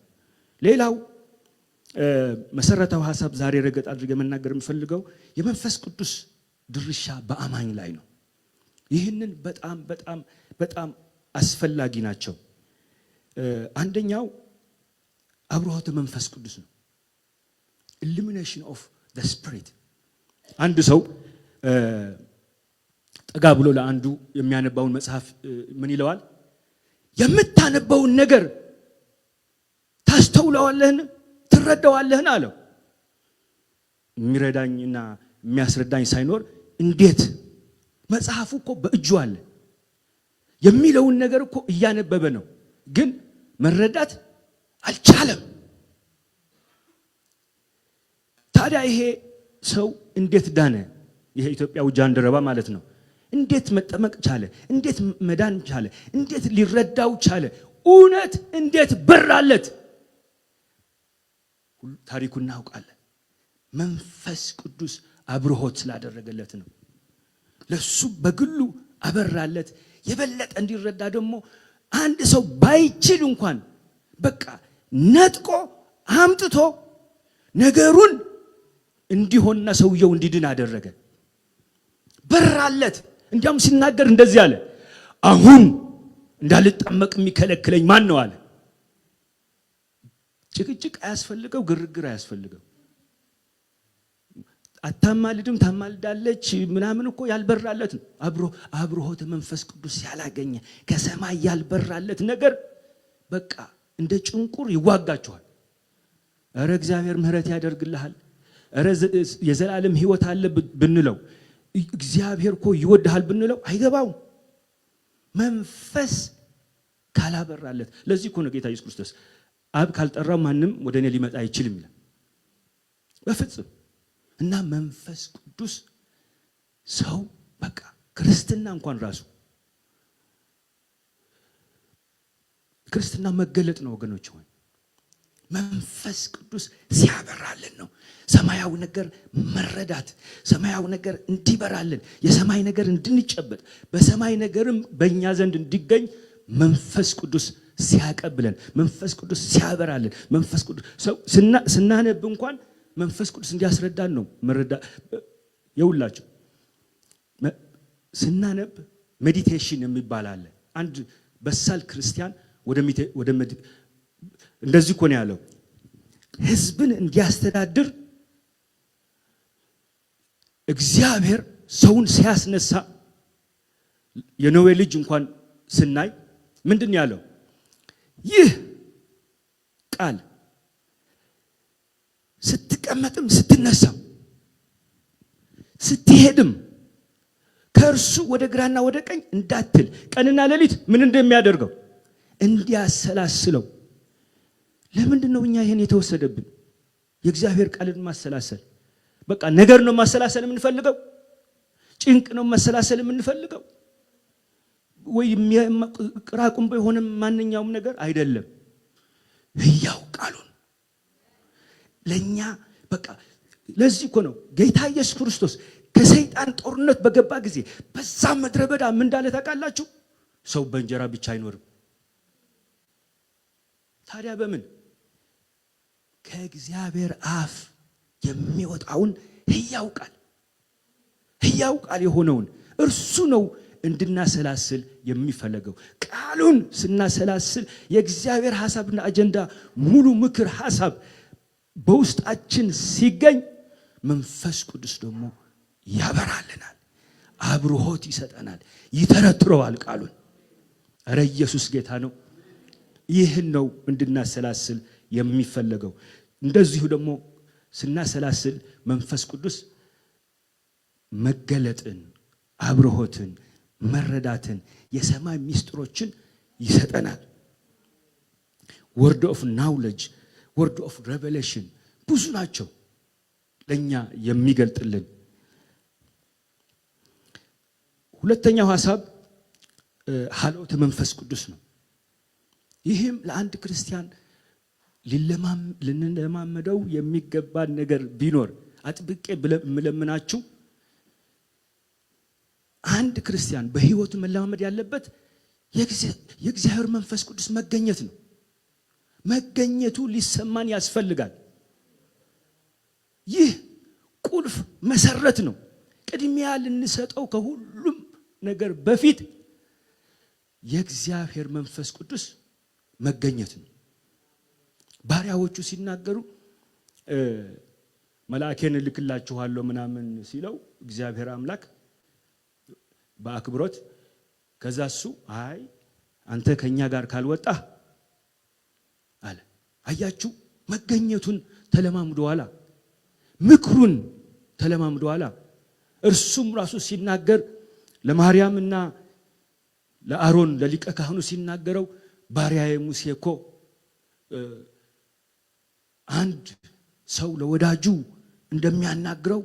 ሌላው መሰረታዊ ሐሳብ ዛሬ ረገጥ አድርጌ መናገር የምፈልገው የመንፈስ ቅዱስ ድርሻ በአማኝ ላይ ነው። ይህንን በጣም በጣም በጣም አስፈላጊ ናቸው። አንደኛው አብሮሆተ መንፈስ ቅዱስ ነው። ኢሉሚኔሽን ኦፍ ዘ ስፒሪት። አንድ ሰው ጠጋ ብሎ ለአንዱ የሚያነባውን መጽሐፍ ምን ይለዋል? የምታነበውን ነገር ታስተውለዋለህን? ትረዳዋለህን አለው። የሚረዳኝና የሚያስረዳኝ ሳይኖር እንዴት? መጽሐፉ እኮ በእጁ አለ። የሚለውን ነገር እኮ እያነበበ ነው፣ ግን መረዳት አልቻለም። ታዲያ ይሄ ሰው እንዴት ዳነ? ይሄ ኢትዮጵያው ጃንደረባ ማለት ነው። እንዴት መጠመቅ ቻለ? እንዴት መዳን ቻለ? እንዴት ሊረዳው ቻለ? እውነት እንዴት በራለት? ታሪኩን እናውቃለን። መንፈስ ቅዱስ አብርሆት ስላደረገለት ነው። ለሱ በግሉ አበራለት። የበለጠ እንዲረዳ ደግሞ አንድ ሰው ባይችል እንኳን በቃ ነጥቆ አምጥቶ ነገሩን እንዲሆንና ሰውየው እንዲድን አደረገ። በራለት። እንዲያውም ሲናገር እንደዚህ አለ፣ አሁን እንዳልጠመቅ የሚከለክለኝ ማን ነው አለ። ጭቅጭቅ አያስፈልገው፣ ግርግር አያስፈልገው። አታማልድም ታማልዳለች ምናምን እኮ ያልበራለት ነው። አብሮሆተ መንፈስ ቅዱስ ያላገኘ ከሰማይ ያልበራለት ነገር በቃ እንደ ጭንቁር ይዋጋቸዋል። እረ እግዚአብሔር ምህረት ያደርግልሃል፣ እረ የዘላለም ሕይወት አለ ብንለው፣ እግዚአብሔር እኮ ይወድሃል ብንለው አይገባው። መንፈስ ካላበራለት። ለዚህ እኮ ነው ጌታ ኢየሱስ ክርስቶስ አብ ካልጠራው ማንም ወደ እኔ ሊመጣ አይችልም ይላል። በፍጹም። እና መንፈስ ቅዱስ ሰው በቃ ክርስትና እንኳን ራሱ ክርስትና መገለጥ ነው ወገኖች ሆይ። መንፈስ ቅዱስ ሲያበራልን ነው ሰማያዊ ነገር መረዳት፣ ሰማያዊ ነገር እንዲበራልን፣ የሰማይ ነገር እንድንጨበጥ፣ በሰማይ ነገርም በእኛ ዘንድ እንዲገኝ መንፈስ ቅዱስ ሲያቀብለን፣ መንፈስ ቅዱስ ሲያበራልን፣ መንፈስ ቅዱስ ሰው ስናነብ እንኳን መንፈስ ቅዱስ እንዲያስረዳን ነው መረዳ። የውላችሁ ስናነብ ሜዲቴሽን የሚባል አለ። አንድ በሳል ክርስቲያን ወደ እንደዚህ እኮ ነው ያለው፣ ሕዝብን እንዲያስተዳድር እግዚአብሔር ሰውን ሲያስነሳ የኖዌ ልጅ እንኳን ስናይ ምንድን ያለው? ይህ ቃል ስትቀመጥም ስትነሳም ስትሄድም ከእርሱ ወደ ግራና ወደ ቀኝ እንዳትል ቀንና ሌሊት ምን እንደሚያደርገው እንዲያሰላስለው። ለምንድን ነው እኛ ይሄን የተወሰደብን? የእግዚአብሔር ቃልን ማሰላሰል በቃ ነገር ነው ማሰላሰል የምንፈልገው? ጭንቅ ነው ማሰላሰል የምንፈልገው? ወይ ቅራቁምባ የሆነ ማንኛውም ነገር አይደለም። ሕያው ቃሉን ለኛ በቃ ለዚህ እኮ ነው ጌታ ኢየሱስ ክርስቶስ ከሰይጣን ጦርነት በገባ ጊዜ በዛ ምድረ በዳ ምን እንዳለ ታውቃላችሁ? ሰው በእንጀራ ብቻ አይኖርም። ታዲያ በምን? ከእግዚአብሔር አፍ የሚወጣውን ሕያው ቃል የሆነውን እርሱ ነው እንድናሰላስል የሚፈለገው። ቃሉን ስናሰላስል የእግዚአብሔር ሐሳብና አጀንዳ ሙሉ ምክር ሐሳብ በውስጣችን ሲገኝ መንፈስ ቅዱስ ደግሞ ያበራልናል፣ አብሮሆት ይሰጠናል፣ ይተረትረዋል ቃሉን። እረ ኢየሱስ ጌታ ነው። ይህን ነው እንድናሰላስል የሚፈለገው። እንደዚሁ ደግሞ ስናሰላስል መንፈስ ቅዱስ መገለጥን፣ አብሮሆትን፣ መረዳትን፣ የሰማይ ሚስጥሮችን ይሰጠናል። ወርድ ኦፍ ናውሌጅ፣ ወርድ ኦፍ ሬቨሌሽን ብዙ ናቸው ለኛ የሚገልጥልን። ሁለተኛው ሐሳብ ሀልዎተ መንፈስ ቅዱስ ነው። ይህም ለአንድ ክርስቲያን ልንለማመደው የሚገባን ነገር ቢኖር አጥብቄ ብለምናችሁ አንድ ክርስቲያን በህይወቱ መለማመድ ያለበት የእግዚአብሔር መንፈስ ቅዱስ መገኘት ነው። መገኘቱ ሊሰማን ያስፈልጋል። ይህ ቁልፍ መሰረት ነው። ቅድሚያ ልንሰጠው ከሁሉም ነገር በፊት የእግዚአብሔር መንፈስ ቅዱስ መገኘት ነው። ባሪያዎቹ ሲናገሩ መልአኬን ልክላችኋለሁ ምናምን ሲለው እግዚአብሔር አምላክ በአክብሮት ከዛሱ አይ አንተ ከኛ ጋር ካልወጣህ አለ። አያችሁ መገኘቱን ተለማምደዋል፣ ምክሩን ተለማምደዋል። እርሱም ራሱ ሲናገር ለማርያምና ለአሮን ለሊቀ ካህኑ ሲናገረው ባሪያዬ ሙሴ እኮ አንድ ሰው ለወዳጁ እንደሚያናግረው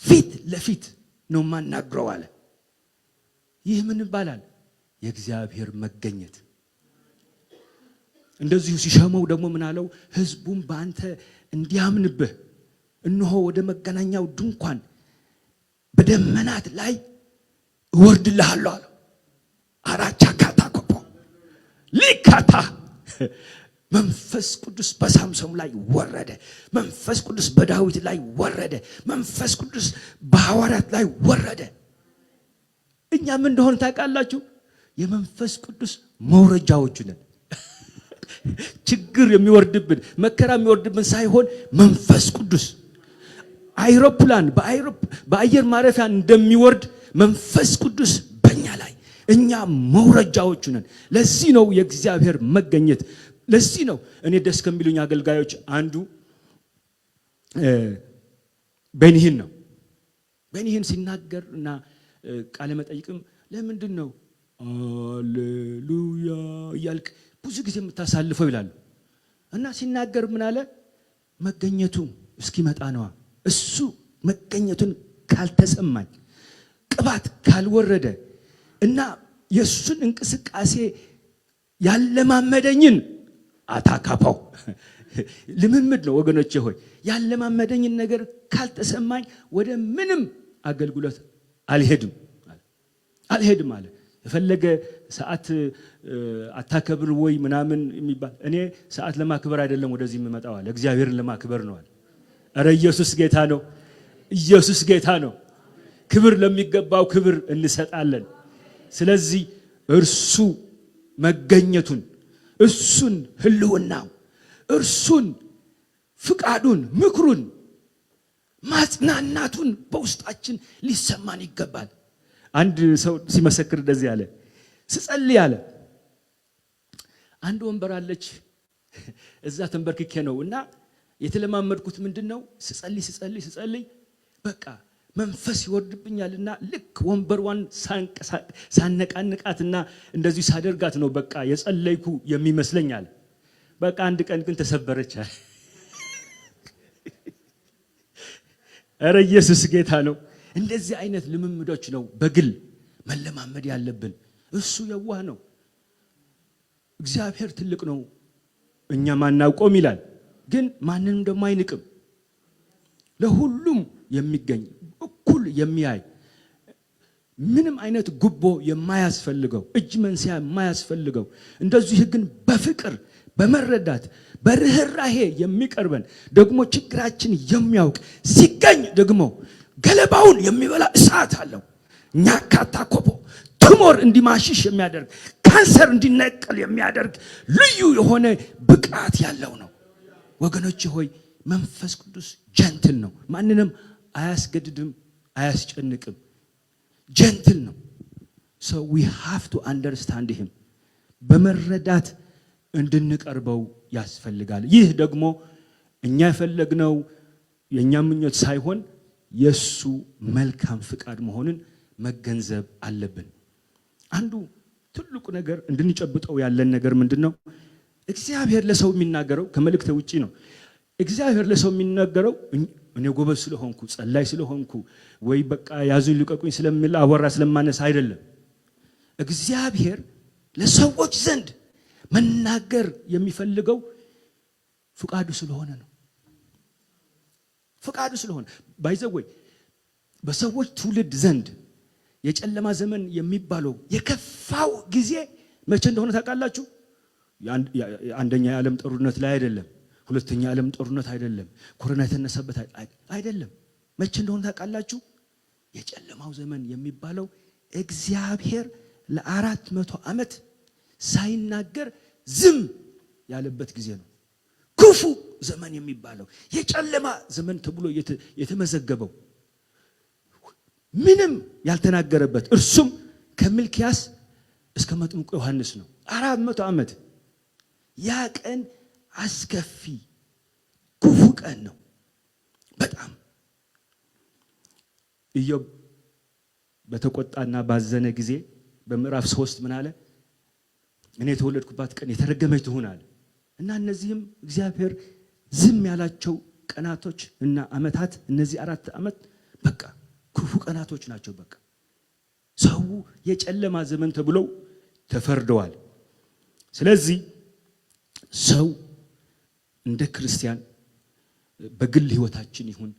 ፊት ለፊት ነው ማናግረው አለ። ይህ ምን ይባላል? የእግዚአብሔር መገኘት። እንደዚሁ ሲሸመው ደግሞ ምን አለው? ህዝቡም በአንተ እንዲያምንብህ እነሆ ወደ መገናኛው ድንኳን በደመናት ላይ እወርድልሃለሁ አለው። አራቻ ካታ ኮፖ ሊካታ መንፈስ ቅዱስ በሳምሶን ላይ ወረደ። መንፈስ ቅዱስ በዳዊት ላይ ወረደ። መንፈስ ቅዱስ በሐዋርያት ላይ ወረደ። እኛ ምን እንደሆነ ታውቃላችሁ? የመንፈስ ቅዱስ መውረጃዎች ነን። ችግር የሚወርድብን መከራ የሚወርድብን ሳይሆን መንፈስ ቅዱስ አይሮፕላን በአየር ማረፊያ እንደሚወርድ መንፈስ ቅዱስ በእኛ ላይ እኛ መውረጃዎች ነን። ለዚህ ነው የእግዚአብሔር መገኘት። ለዚህ ነው እኔ ደስ ከሚሉኝ አገልጋዮች አንዱ ቤኒሂን ነው። ቤኒሂን ሲናገር እና ቃለ መጠይቅም ለምንድን ነው ሃሌሉያ እያልክ ብዙ ጊዜ የምታሳልፈው ይላሉ። እና ሲናገር ምን አለ? መገኘቱ እስኪመጣ ነዋ። እሱ መገኘቱን ካልተሰማኝ ቅባት ካልወረደ እና የሱን እንቅስቃሴ ያለማመደኝን አታካፓው ልምምድ ነው ወገኖቼ ሆይ። ያለማመደኝን ነገር ካልተሰማኝ ወደ ምንም አገልግሎት አልሄድም አለ። የፈለገ ሰዓት አታከብር ወይ ምናምን የሚባል እኔ ሰዓት ለማክበር አይደለም ወደዚህ የምመጣው አለ። እግዚአብሔርን ለማክበር ነው አለ። ኧረ ኢየሱስ ጌታ ነው። ኢየሱስ ጌታ ነው። ክብር ለሚገባው ክብር እንሰጣለን። ስለዚህ እርሱ መገኘቱን፣ እርሱን ህልውናው፣ እርሱን ፍቃዱን፣ ምክሩን፣ ማጽናናቱን በውስጣችን ሊሰማን ይገባል። አንድ ሰው ሲመሰክር እንደዚህ አለ። ስጸልይ አለ አንድ ወንበር አለች እዛ ተንበርክኬ ነው እና የተለማመድኩት ምንድነው ስጸልይ በቃ መንፈስ ይወርድብኛልና ልክ ወንበርዋን ሳነቃንቃትና እንደዚህ ሳደርጋት ነው በቃ የጸለይኩ የሚመስለኛል። በቃ አንድ ቀን ግን ተሰበረቻል። ኧረ ኢየሱስ ጌታ ነው። እንደዚህ አይነት ልምምዶች ነው በግል መለማመድ ያለብን። እሱ የዋህ ነው። እግዚአብሔር ትልቅ ነው እኛ ማናውቀውም ይላል። ግን ማንንም ደግሞ አይንቅም። ለሁሉም የሚገኝ እኩል የሚያይ ምንም አይነት ጉቦ የማያስፈልገው እጅ መንሲያ የማያስፈልገው እንደዚህ ግን በፍቅር በመረዳት በርህራሄ የሚቀርበን ደግሞ ችግራችን የሚያውቅ ሲገኝ ደግሞ ገለባውን የሚበላ እሳት አለው። ኛካታ ኮፖ ቱሞር እንዲማሽሽ የሚያደርግ ካንሰር እንዲነቀል የሚያደርግ ልዩ የሆነ ብቃት ያለው ነው። ወገኖች ሆይ መንፈስ ቅዱስ ጀንትል ነው። ማንንም አያስገድድም፣ አያስጨንቅም። ጀንትል ነው። so we have to understand him በመረዳት እንድንቀርበው ያስፈልጋል። ይህ ደግሞ እኛ የፈለግነው የኛ ምኞት ሳይሆን የሱ መልካም ፍቃድ መሆኑን መገንዘብ አለብን። አንዱ ትልቁ ነገር እንድንጨብጠው ያለን ነገር ምንድነው? እግዚአብሔር ለሰው የሚናገረው ከመልእክት ውጪ ነው። እግዚአብሔር ለሰው የሚናገረው እኔ ጎበዝ ስለሆንኩ ጸላይ ስለሆንኩ ወይ በቃ ያዙኝ ልቀቁኝ ስለምል አወራ ስለማነሳ አይደለም። እግዚአብሔር ለሰዎች ዘንድ መናገር የሚፈልገው ፍቃዱ ስለሆነ ነው። ፍቃዱ ስለሆነ ባይዘወይ በሰዎች ትውልድ ዘንድ የጨለማ ዘመን የሚባለው የከፋው ጊዜ መቼ እንደሆነ ታውቃላችሁ? አንደኛ የዓለም ጦርነት ላይ አይደለም። ሁለተኛ የዓለም ጦርነት አይደለም። ኮሮና የተነሳበት አይደለም። መቼ እንደሆነ ታውቃላችሁ? የጨለማው ዘመን የሚባለው እግዚአብሔር ለ400 ዓመት ሳይናገር ዝም ያለበት ጊዜ ነው። ክፉ ዘመን የሚባለው የጨለማ ዘመን ተብሎ የተመዘገበው ምንም ያልተናገረበት እርሱም ከሚልክያስ እስከ መጥምቁ ዮሐንስ ነው። 400 ዓመት። ያ ቀን አስከፊ ክፉ ቀን ነው በጣም። ኢዮብ በተቆጣና ባዘነ ጊዜ በምዕራፍ 3 ምን አለ? እኔ የተወለድኩባት ቀን የተረገመች ትሁን አለ። እና እነዚህም እግዚአብሔር ዝም ያላቸው ቀናቶች እና ዓመታት እነዚህ 4 ዓመት በቃ ክፉ ቀናቶች ናቸው። በቃ ሰው የጨለማ ዘመን ተብለው ተፈርደዋል። ስለዚህ ሰው እንደ ክርስቲያን በግል ህይወታችን ይሁን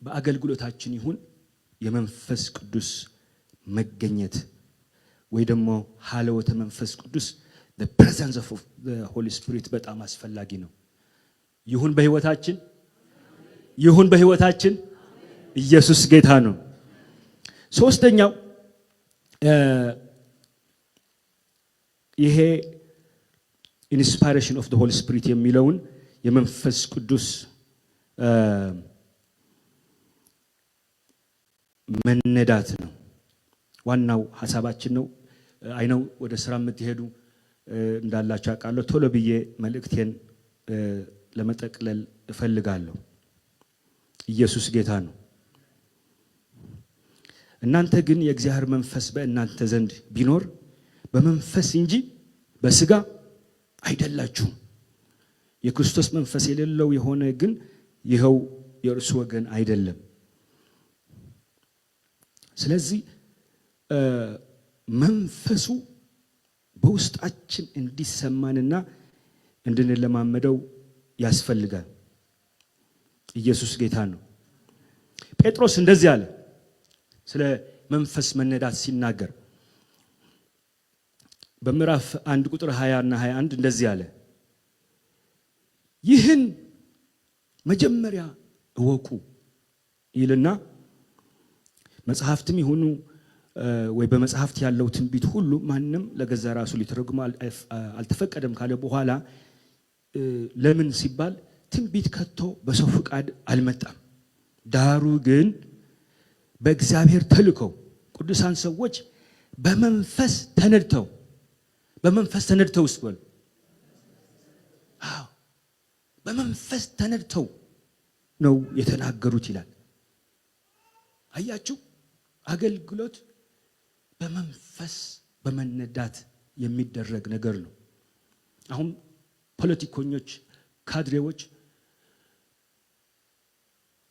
በአገልግሎታችን ይሁን የመንፈስ ቅዱስ መገኘት ወይ ደግሞ ሐለወተ መንፈስ ቅዱስ the presence of the Holy Spirit በጣም አስፈላጊ ነው። ይሁን በህይወታችን ኢየሱስ ጌታ ነው። ሶስተኛው ይሄ ኢንስፓይሬሽን ኦፍ ዘ ሆሊ ስፒሪት የሚለውን የመንፈስ ቅዱስ መነዳት ነው። ዋናው ሐሳባችን ነው። አይነው ወደ ስራ የምትሄዱ እንዳላችሁ አውቃለሁ። ቶሎ ብዬ መልእክቴን ለመጠቅለል እፈልጋለሁ። ኢየሱስ ጌታ ነው። እናንተ ግን የእግዚአብሔር መንፈስ በእናንተ ዘንድ ቢኖር በመንፈስ እንጂ በስጋ አይደላችሁም። የክርስቶስ መንፈስ የሌለው የሆነ ግን ይኸው የእርሱ ወገን አይደለም። ስለዚህ መንፈሱ በውስጣችን እንዲሰማንና እንድንለማመደው ያስፈልጋል። ኢየሱስ ጌታ ነው። ጴጥሮስ እንደዚህ አለ ስለ መንፈስ መነዳት ሲናገር በምዕራፍ 1 ቁጥር 20 እና 21 እንደዚህ አለ፣ ይህን መጀመሪያ እወቁ ይልና መጽሐፍትም ይሁኑ ወይ በመጽሐፍት ያለው ትንቢት ሁሉ ማንም ለገዛ ራሱ ሊተረጉም አልተፈቀደም ካለ በኋላ ለምን ሲባል ትንቢት ከቶ በሰው ፍቃድ አልመጣም፣ ዳሩ ግን በእግዚአብሔር ተልከው ቅዱሳን ሰዎች በመንፈስ ተነድተው ስበል በመንፈስ ተነድተው ነው የተናገሩት ይላል። አያችሁ፣ አገልግሎት በመንፈስ በመነዳት የሚደረግ ነገር ነው። አሁን ፖለቲከኞች፣ ካድሬዎች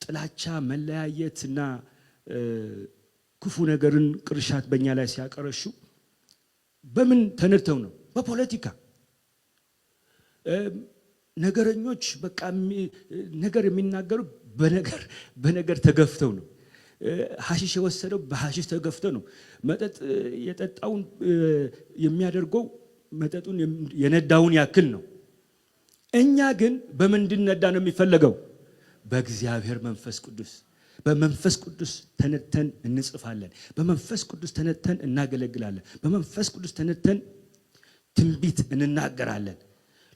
ጥላቻ፣ መለያየትና ክፉ ነገርን ቅርሻት በእኛ ላይ ሲያቀረሹ በምን ተነድተው ነው? በፖለቲካ። ነገረኞች በቃ ነገር የሚናገሩ በነገር ተገፍተው ነው። ሐሺሽ የወሰደው በሐሺሽ ተገፍተው ነው። መጠጥ የጠጣውን የሚያደርገው መጠጡን የነዳውን ያክል ነው። እኛ ግን በምንድን ነዳ ነው የሚፈለገው? በእግዚአብሔር መንፈስ ቅዱስ። በመንፈስ ቅዱስ ተነተን እንጽፋለን። በመንፈስ ቅዱስ ተነተን እናገለግላለን። በመንፈስ ቅዱስ ተነተን ትንቢት እንናገራለን።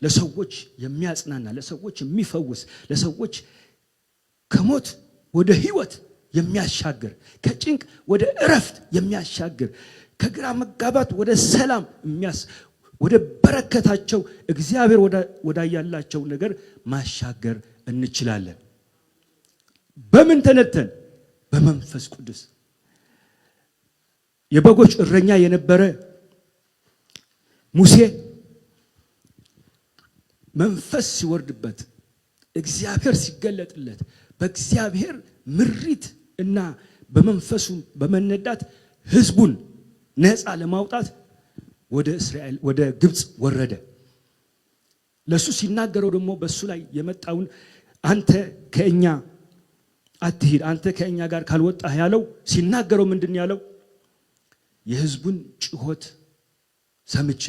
ለሰዎች የሚያጽናና፣ ለሰዎች የሚፈውስ፣ ለሰዎች ከሞት ወደ ህይወት የሚያሻግር፣ ከጭንቅ ወደ እረፍት የሚያሻግር፣ ከግራ መጋባት ወደ ሰላም ወደ በረከታቸው እግዚአብሔር ወዳያላቸው ነገር ማሻገር እንችላለን። በምን ተነተን? በመንፈስ ቅዱስ። የበጎች እረኛ የነበረ ሙሴ መንፈስ ሲወርድበት እግዚአብሔር ሲገለጥለት በእግዚአብሔር ምሪት እና በመንፈሱ በመነዳት ህዝቡን ነፃ ለማውጣት ወደ ግብጽ ወረደ። ለሱ ሲናገረው ደግሞ በሱ ላይ የመጣውን አንተ ከኛ አትሂድ፣ አንተ ከኛ ጋር ካልወጣህ ያለው ሲናገረው ምንድን ያለው? የህዝቡን ጩኸት ሰምቼ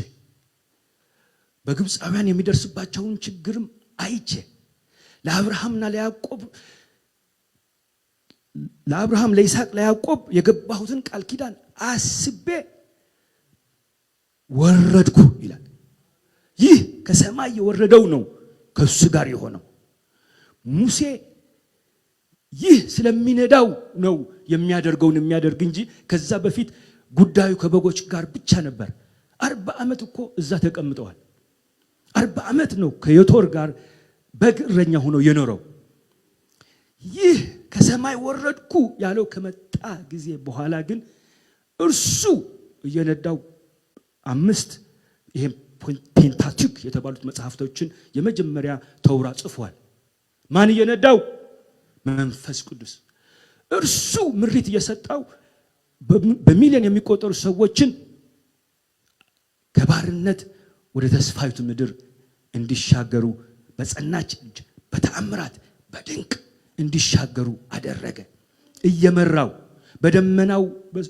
በግብፃውያን የሚደርስባቸውን ችግርም አይቼ ለአብርሃምና ለያዕቆብ ለአብርሃም ለይስሐቅ ለያዕቆብ የገባሁትን ቃል ኪዳን አስቤ ወረድኩ ይላል። ይህ ከሰማይ የወረደው ነው ከሱ ጋር የሆነው። ሙሴ ይህ ስለሚነዳው ነው የሚያደርገውን የሚያደርግ እንጂ ከዛ በፊት ጉዳዩ ከበጎች ጋር ብቻ ነበር። 40 ዓመት እኮ እዛ ተቀምጠዋል። 40 ዓመት ነው ከዮቶር ጋር በግረኛ ሆኖ የኖረው። ይህ ከሰማይ ወረድኩ ያለው ከመጣ ጊዜ በኋላ ግን እርሱ እየነዳው 5 ይሄ ፔንታቱክ የተባሉት መጽሐፍቶችን የመጀመሪያ ተውራ ጽፏል። ማን እየነዳው? መንፈስ ቅዱስ። እርሱ ምሪት እየሰጣው በሚሊዮን የሚቆጠሩ ሰዎችን ከባርነት ወደ ተስፋይቱ ምድር እንዲሻገሩ በጸናች እጅ በተአምራት በድንቅ እንዲሻገሩ አደረገ። እየመራው በደመናው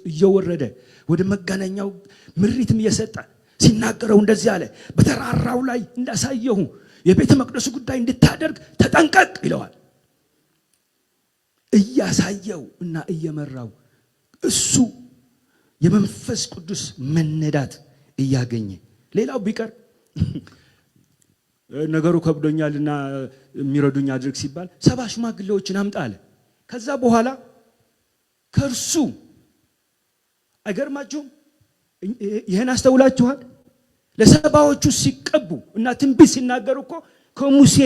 እየወረደ ወደ መጋነኛው ምሪትም እየሰጠ ሲናገረው እንደዚህ አለ፣ በተራራው ላይ እንዳሳየሁ የቤተ መቅደሱ ጉዳይ እንድታደርግ ተጠንቀቅ ይለዋል። እያሳየው እና እየመራው እሱ የመንፈስ ቅዱስ መነዳት እያገኘ። ሌላው ቢቀር ነገሩ ከብዶኛልና የሚረዱኝ አድርግ ሲባል 70 ሽማግሌዎችን አምጣ አለ። ከዛ በኋላ ከርሱ አይገርማችሁም? ይሄን አስተውላችኋል? ለሰባዎቹ ሲቀቡ እና ትንቢት ሲናገሩ እኮ ከሙሴ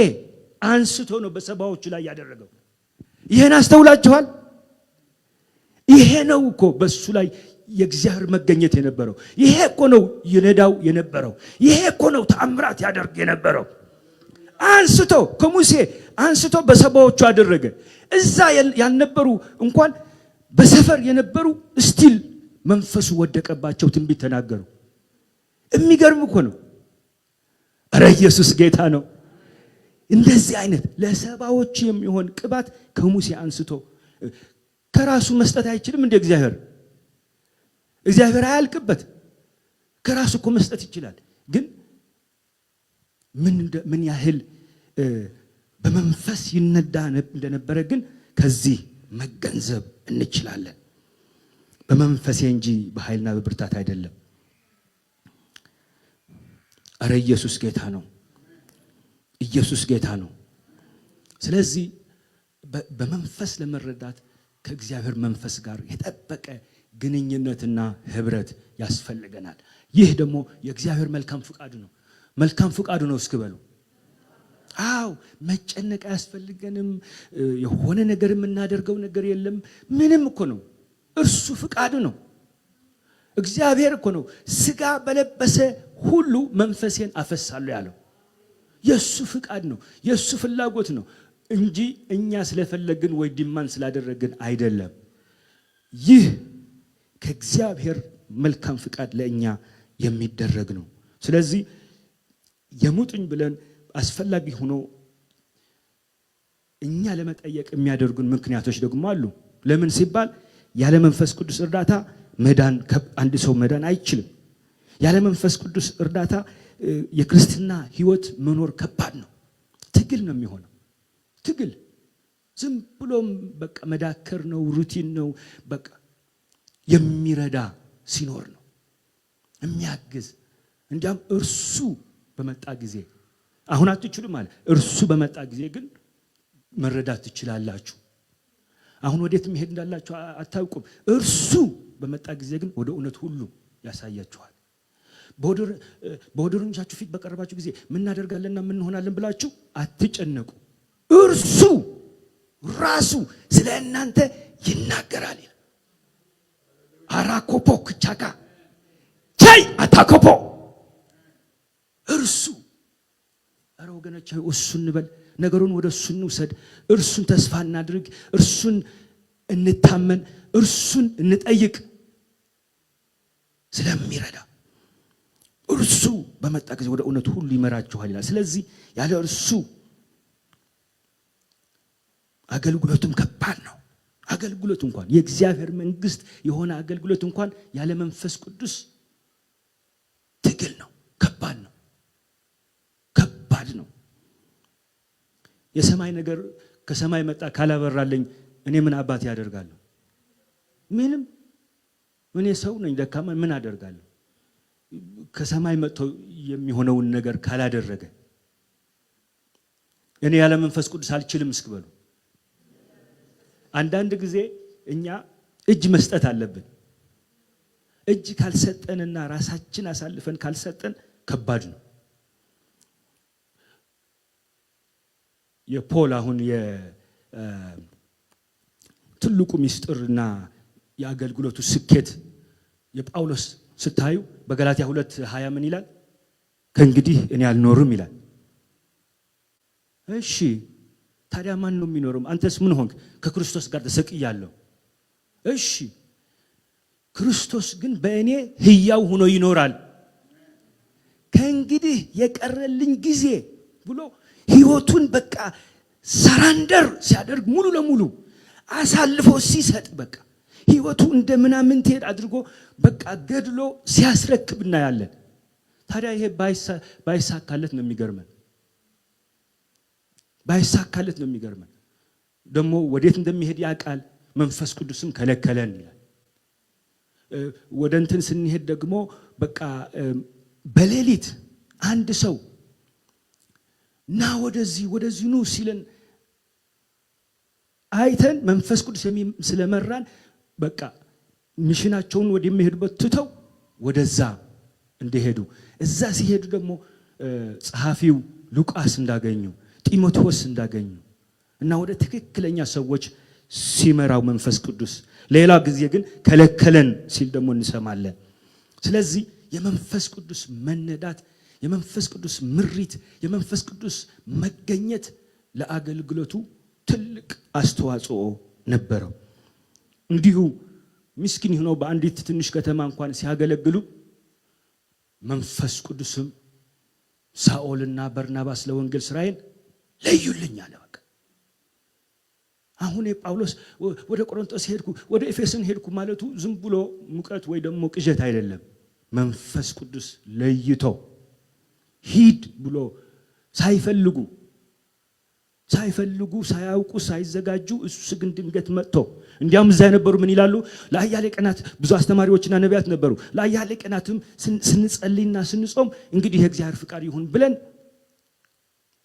አንስቶ ነው በሰባዎቹ ላይ ያደረገው። ይሄን አስተውላችኋል? ይሄ ነው እኮ በሱ ላይ የእግዚአብሔር መገኘት የነበረው። ይሄ እኮ ነው ይነዳው የነበረው። ይሄ እኮ ነው ተአምራት ያደርግ የነበረው። አንስቶ ከሙሴ አንስቶ በሰባዎቹ አደረገ። እዛ ያልነበሩ እንኳን በሰፈር የነበሩ ስቲል መንፈሱ ወደቀባቸው፣ ትንቢት ተናገሩ። የሚገርም እኮ ነው። ኧረ ኢየሱስ ጌታ ነው። እንደዚህ አይነት ለሰባዎቹ የሚሆን ቅባት ከሙሴ አንስቶ ከራሱ መስጠት አይችልም እንደ እግዚአብሔር አያልቅበት። ከራሱ እኮ መስጠት ይችላል። ግን ምን ያህል በመንፈስ ይነዳ እንደነበረ ግን ከዚህ መገንዘብ እንችላለን። በመንፈሴ እንጂ በኃይልና በብርታት አይደለም። ኧረ ኢየሱስ ጌታ ነው። ኢየሱስ ጌታ ነው። ስለዚህ በመንፈስ ለመረዳት ከእግዚአብሔር መንፈስ ጋር የጠበቀ ግንኙነትና ህብረት ያስፈልገናል። ይህ ደግሞ የእግዚአብሔር መልካም ፍቃዱ ነው። መልካም ፍቃዱ ነው እስክበሉ። አው መጨነቅ አያስፈልገንም። የሆነ ነገር የምናደርገው ነገር የለም። ምንም እኮ ነው። እርሱ ፍቃዱ ነው። እግዚአብሔር እኮ ነው ስጋ በለበሰ ሁሉ መንፈሴን አፈሳለሁ ያለው። የሱ ፍቃድ ነው፣ የሱ ፍላጎት ነው እንጂ እኛ ስለፈለግን ወይ ዲማን ስላደረግን አይደለም። ይህ ከእግዚአብሔር መልካም ፍቃድ ለእኛ የሚደረግ ነው። ስለዚህ የሙጥኝ ብለን አስፈላጊ ሆኖ እኛ ለመጠየቅ የሚያደርጉን ምክንያቶች ደግሞ አሉ። ለምን ሲባል ያለ መንፈስ ቅዱስ እርዳታ መዳን አንድ ሰው መዳን አይችልም። ያለ መንፈስ ቅዱስ እርዳታ የክርስትና ህይወት መኖር ከባድ ነው። ትግል ነው የሚሆነው። ትግል ዝም ብሎም በቃ መዳከር ነው፣ ሩቲን ነው። በቃ የሚረዳ ሲኖር ነው የሚያግዝ። እንዲያም እርሱ በመጣ ጊዜ አሁን አትችሉም ማለት እርሱ በመጣ ጊዜ ግን መረዳት ትችላላችሁ። አሁን ወዴት መሄድ እንዳላችሁ አታውቁም። እርሱ በመጣ ጊዜ ግን ወደ እውነት ሁሉ ያሳያችኋል። በወደረኞቻችሁ ፊት በቀረባችሁ ጊዜ ምን እናደርጋለንና ምን እንሆናለን ብላችሁ አትጨነቁ። እርሱ ራሱ ስለ እናንተ ይናገራል። አራኮፖ ክቻካ ቻይ አታኮፖ እርሱ ኧረ ወገኖች እሱን እንበል፣ ነገሩን ወደ እሱ እንውሰድ፣ እርሱን ተስፋ እናድርግ፣ እርሱን እንታመን፣ እርሱን እንጠይቅ ስለሚረዳ እርሱ በመጣ ጊዜ ወደ እውነት ሁሉ ይመራችኋል ይላል። ስለዚህ ያለ እርሱ አገልግሎቱም ከባድ ነው። አገልግሎት እንኳን የእግዚአብሔር መንግስት የሆነ አገልግሎት እንኳን ያለ መንፈስ ቅዱስ ትግል ነው፣ ከባድ ነው፣ ከባድ ነው። የሰማይ ነገር ከሰማይ መጣ ካላበራልኝ እኔ ምን አባት ያደርጋለሁ? ምንም። እኔ ሰው ነኝ ደካማ፣ ምን አደርጋለሁ? ከሰማይ መጥቶ የሚሆነውን ነገር ካላደረገ እኔ ያለ መንፈስ ቅዱስ አልችልም እስክበሉ። አንዳንድ ጊዜ እኛ እጅ መስጠት አለብን። እጅ ካልሰጠንና ራሳችን አሳልፈን ካልሰጠን ከባድ ነው። የፖል አሁን የትልቁ ሚስጥርና የአገልግሎቱ ስኬት የጳውሎስ ስታዩ በገላትያ 2:20 ምን ይላል? ከእንግዲህ እኔ አልኖርም ይላል። እሺ ታዲያ ማን ነው የሚኖረው? አንተስ ምን ሆንክ? ከክርስቶስ ጋር ተሰቅያለሁ። እሺ ክርስቶስ ግን በእኔ ሕያው ሆኖ ይኖራል። ከእንግዲህ የቀረልኝ ጊዜ ብሎ ሕይወቱን በቃ ሰራንደር ሲያደርግ ሙሉ ለሙሉ አሳልፎ ሲሰጥ በቃ ሕይወቱ እንደምናምን ትሄድ አድርጎ በቃ ገድሎ ሲያስረክብ እናያለን። ታዲያ ይሄ ባይሳካለት ነው የሚገርመን። ባይሳካለት ነው የሚገርመን። ደግሞ ወዴት እንደሚሄድ ያውቃል። መንፈስ ቅዱስም ከለከለን ይላል። ወደ እንትን ስንሄድ ደግሞ በቃ በሌሊት አንድ ሰው ና ወደዚህ ኑ ሲለን አይተን መንፈስ ቅዱስ ስለመራን በቃ ሚሽናቸውን ወደሚሄዱበት ትተው ወደዛ እንደሄዱ እዛ ሲሄዱ ደግሞ ጸሐፊው ሉቃስ እንዳገኙ ጢሞቴዎስ እንዳገኙ እና ወደ ትክክለኛ ሰዎች ሲመራው መንፈስ ቅዱስ ሌላ ጊዜ ግን ከለከለን ሲል ደግሞ እንሰማለን። ስለዚህ የመንፈስ ቅዱስ መነዳት፣ የመንፈስ ቅዱስ ምሪት፣ የመንፈስ ቅዱስ መገኘት ለአገልግሎቱ ትልቅ አስተዋጽኦ ነበረው። እንዲሁ ምስኪን ሆነው በአንዲት ትንሽ ከተማ እንኳን ሲያገለግሉ መንፈስ ቅዱስም ሳኦልና በርናባስ ለወንጌል ስራዬን ለዩልኝ አለ። በቃ አሁን የጳውሎስ ወደ ቆሮንቶስ ሄድኩ ወደ ኤፌሶን ሄድኩ ማለቱ ዝም ብሎ ሙቀት ወይ ደግሞ ቅዠት አይደለም። መንፈስ ቅዱስ ለይቶ ሂድ ብሎ ሳይፈልጉ ሳያውቁ ሳይዘጋጁ እሱ ግን ድንገት መጥቶ እንዲያውም እዛ የነበሩ ምን ይላሉ? ለአያሌ ቀናት ብዙ አስተማሪዎችና ነቢያት ነበሩ። ለአያሌ ቀናትም ስንጸልይና ስንጾም እንግዲህ የእግዚአብሔር ፍቃድ ይሁን ብለን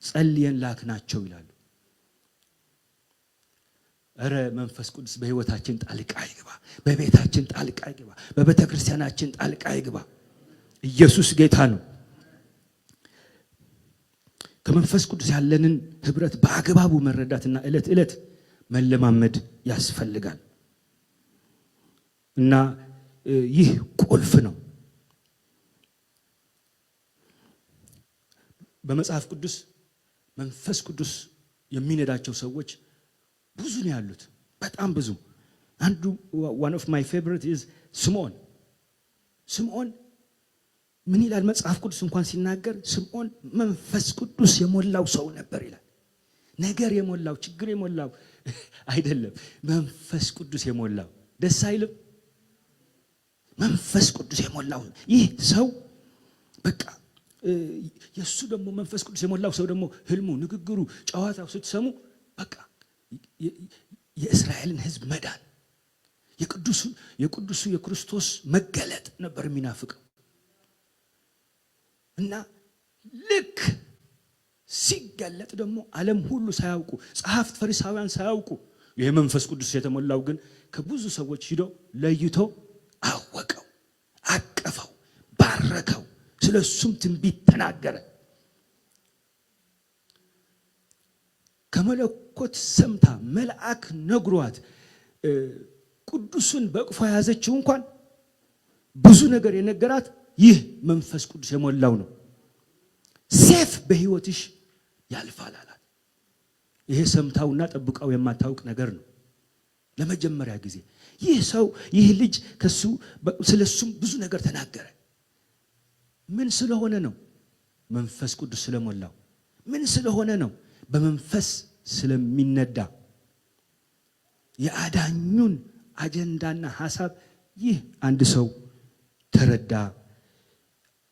ጸልየን ላክናቸው ይላሉ። እረ መንፈስ ቅዱስ በህይወታችን ጣልቃ ይግባ፣ በቤታችን ጣልቃ ይግባ፣ በቤተ ክርስቲያናችን ጣልቃ ይግባ። ኢየሱስ ጌታ ነው። ከመንፈስ ቅዱስ ያለንን ህብረት በአግባቡ መረዳትና ዕለት ዕለት መለማመድ ያስፈልጋል እና ይህ ቁልፍ ነው። በመጽሐፍ ቅዱስ መንፈስ ቅዱስ የሚነዳቸው ሰዎች ብዙ ነው ያሉት፣ በጣም ብዙ። አንዱ one of my favorite is ስምዖን ምን ይላል መጽሐፍ ቅዱስ እንኳን ሲናገር ስምዖን መንፈስ ቅዱስ የሞላው ሰው ነበር ይላል። ነገር የሞላው ችግር የሞላው አይደለም፣ መንፈስ ቅዱስ የሞላው። ደስ አይልም? መንፈስ ቅዱስ የሞላው ይህ ሰው በቃ የሱ ደግሞ መንፈስ ቅዱስ የሞላው ሰው ደግሞ ህልሙ፣ ንግግሩ፣ ጨዋታው ስትሰሙ በቃ የእስራኤልን ህዝብ መዳን የቅዱሱ የክርስቶስ መገለጥ ነበር የሚናፍቀው እና ልክ ሲገለጥ ደግሞ ዓለም ሁሉ ሳያውቁ ጸሐፍት ፈሪሳውያን ሳያውቁ ይሄ መንፈስ ቅዱስ የተሞላው ግን ከብዙ ሰዎች ሂዶ ለይቶ አወቀው፣ አቀፈው፣ ባረከው፣ ስለሱም ትንቢት ተናገረ። ከመለኮት ሰምታ መልአክ ነግሯት ቅዱስን በቅፏ ያዘችው እንኳን ብዙ ነገር የነገራት ይህ መንፈስ ቅዱስ የሞላው ነው። ሴፍ በህይወትሽ ያልፋል አላት። ይሄ ሰምታውና ጠብቃው የማታውቅ ነገር ነው። ለመጀመሪያ ጊዜ ይህ ልጅ ስለሱም ብዙ ነገር ተናገረ። ምን ስለሆነ ነው? መንፈስ ቅዱስ ስለሞላው። ምን ስለሆነ ነው? በመንፈስ ስለሚነዳ። የአዳኙን አጀንዳና ሐሳብ ይህ አንድ ሰው ተረዳ።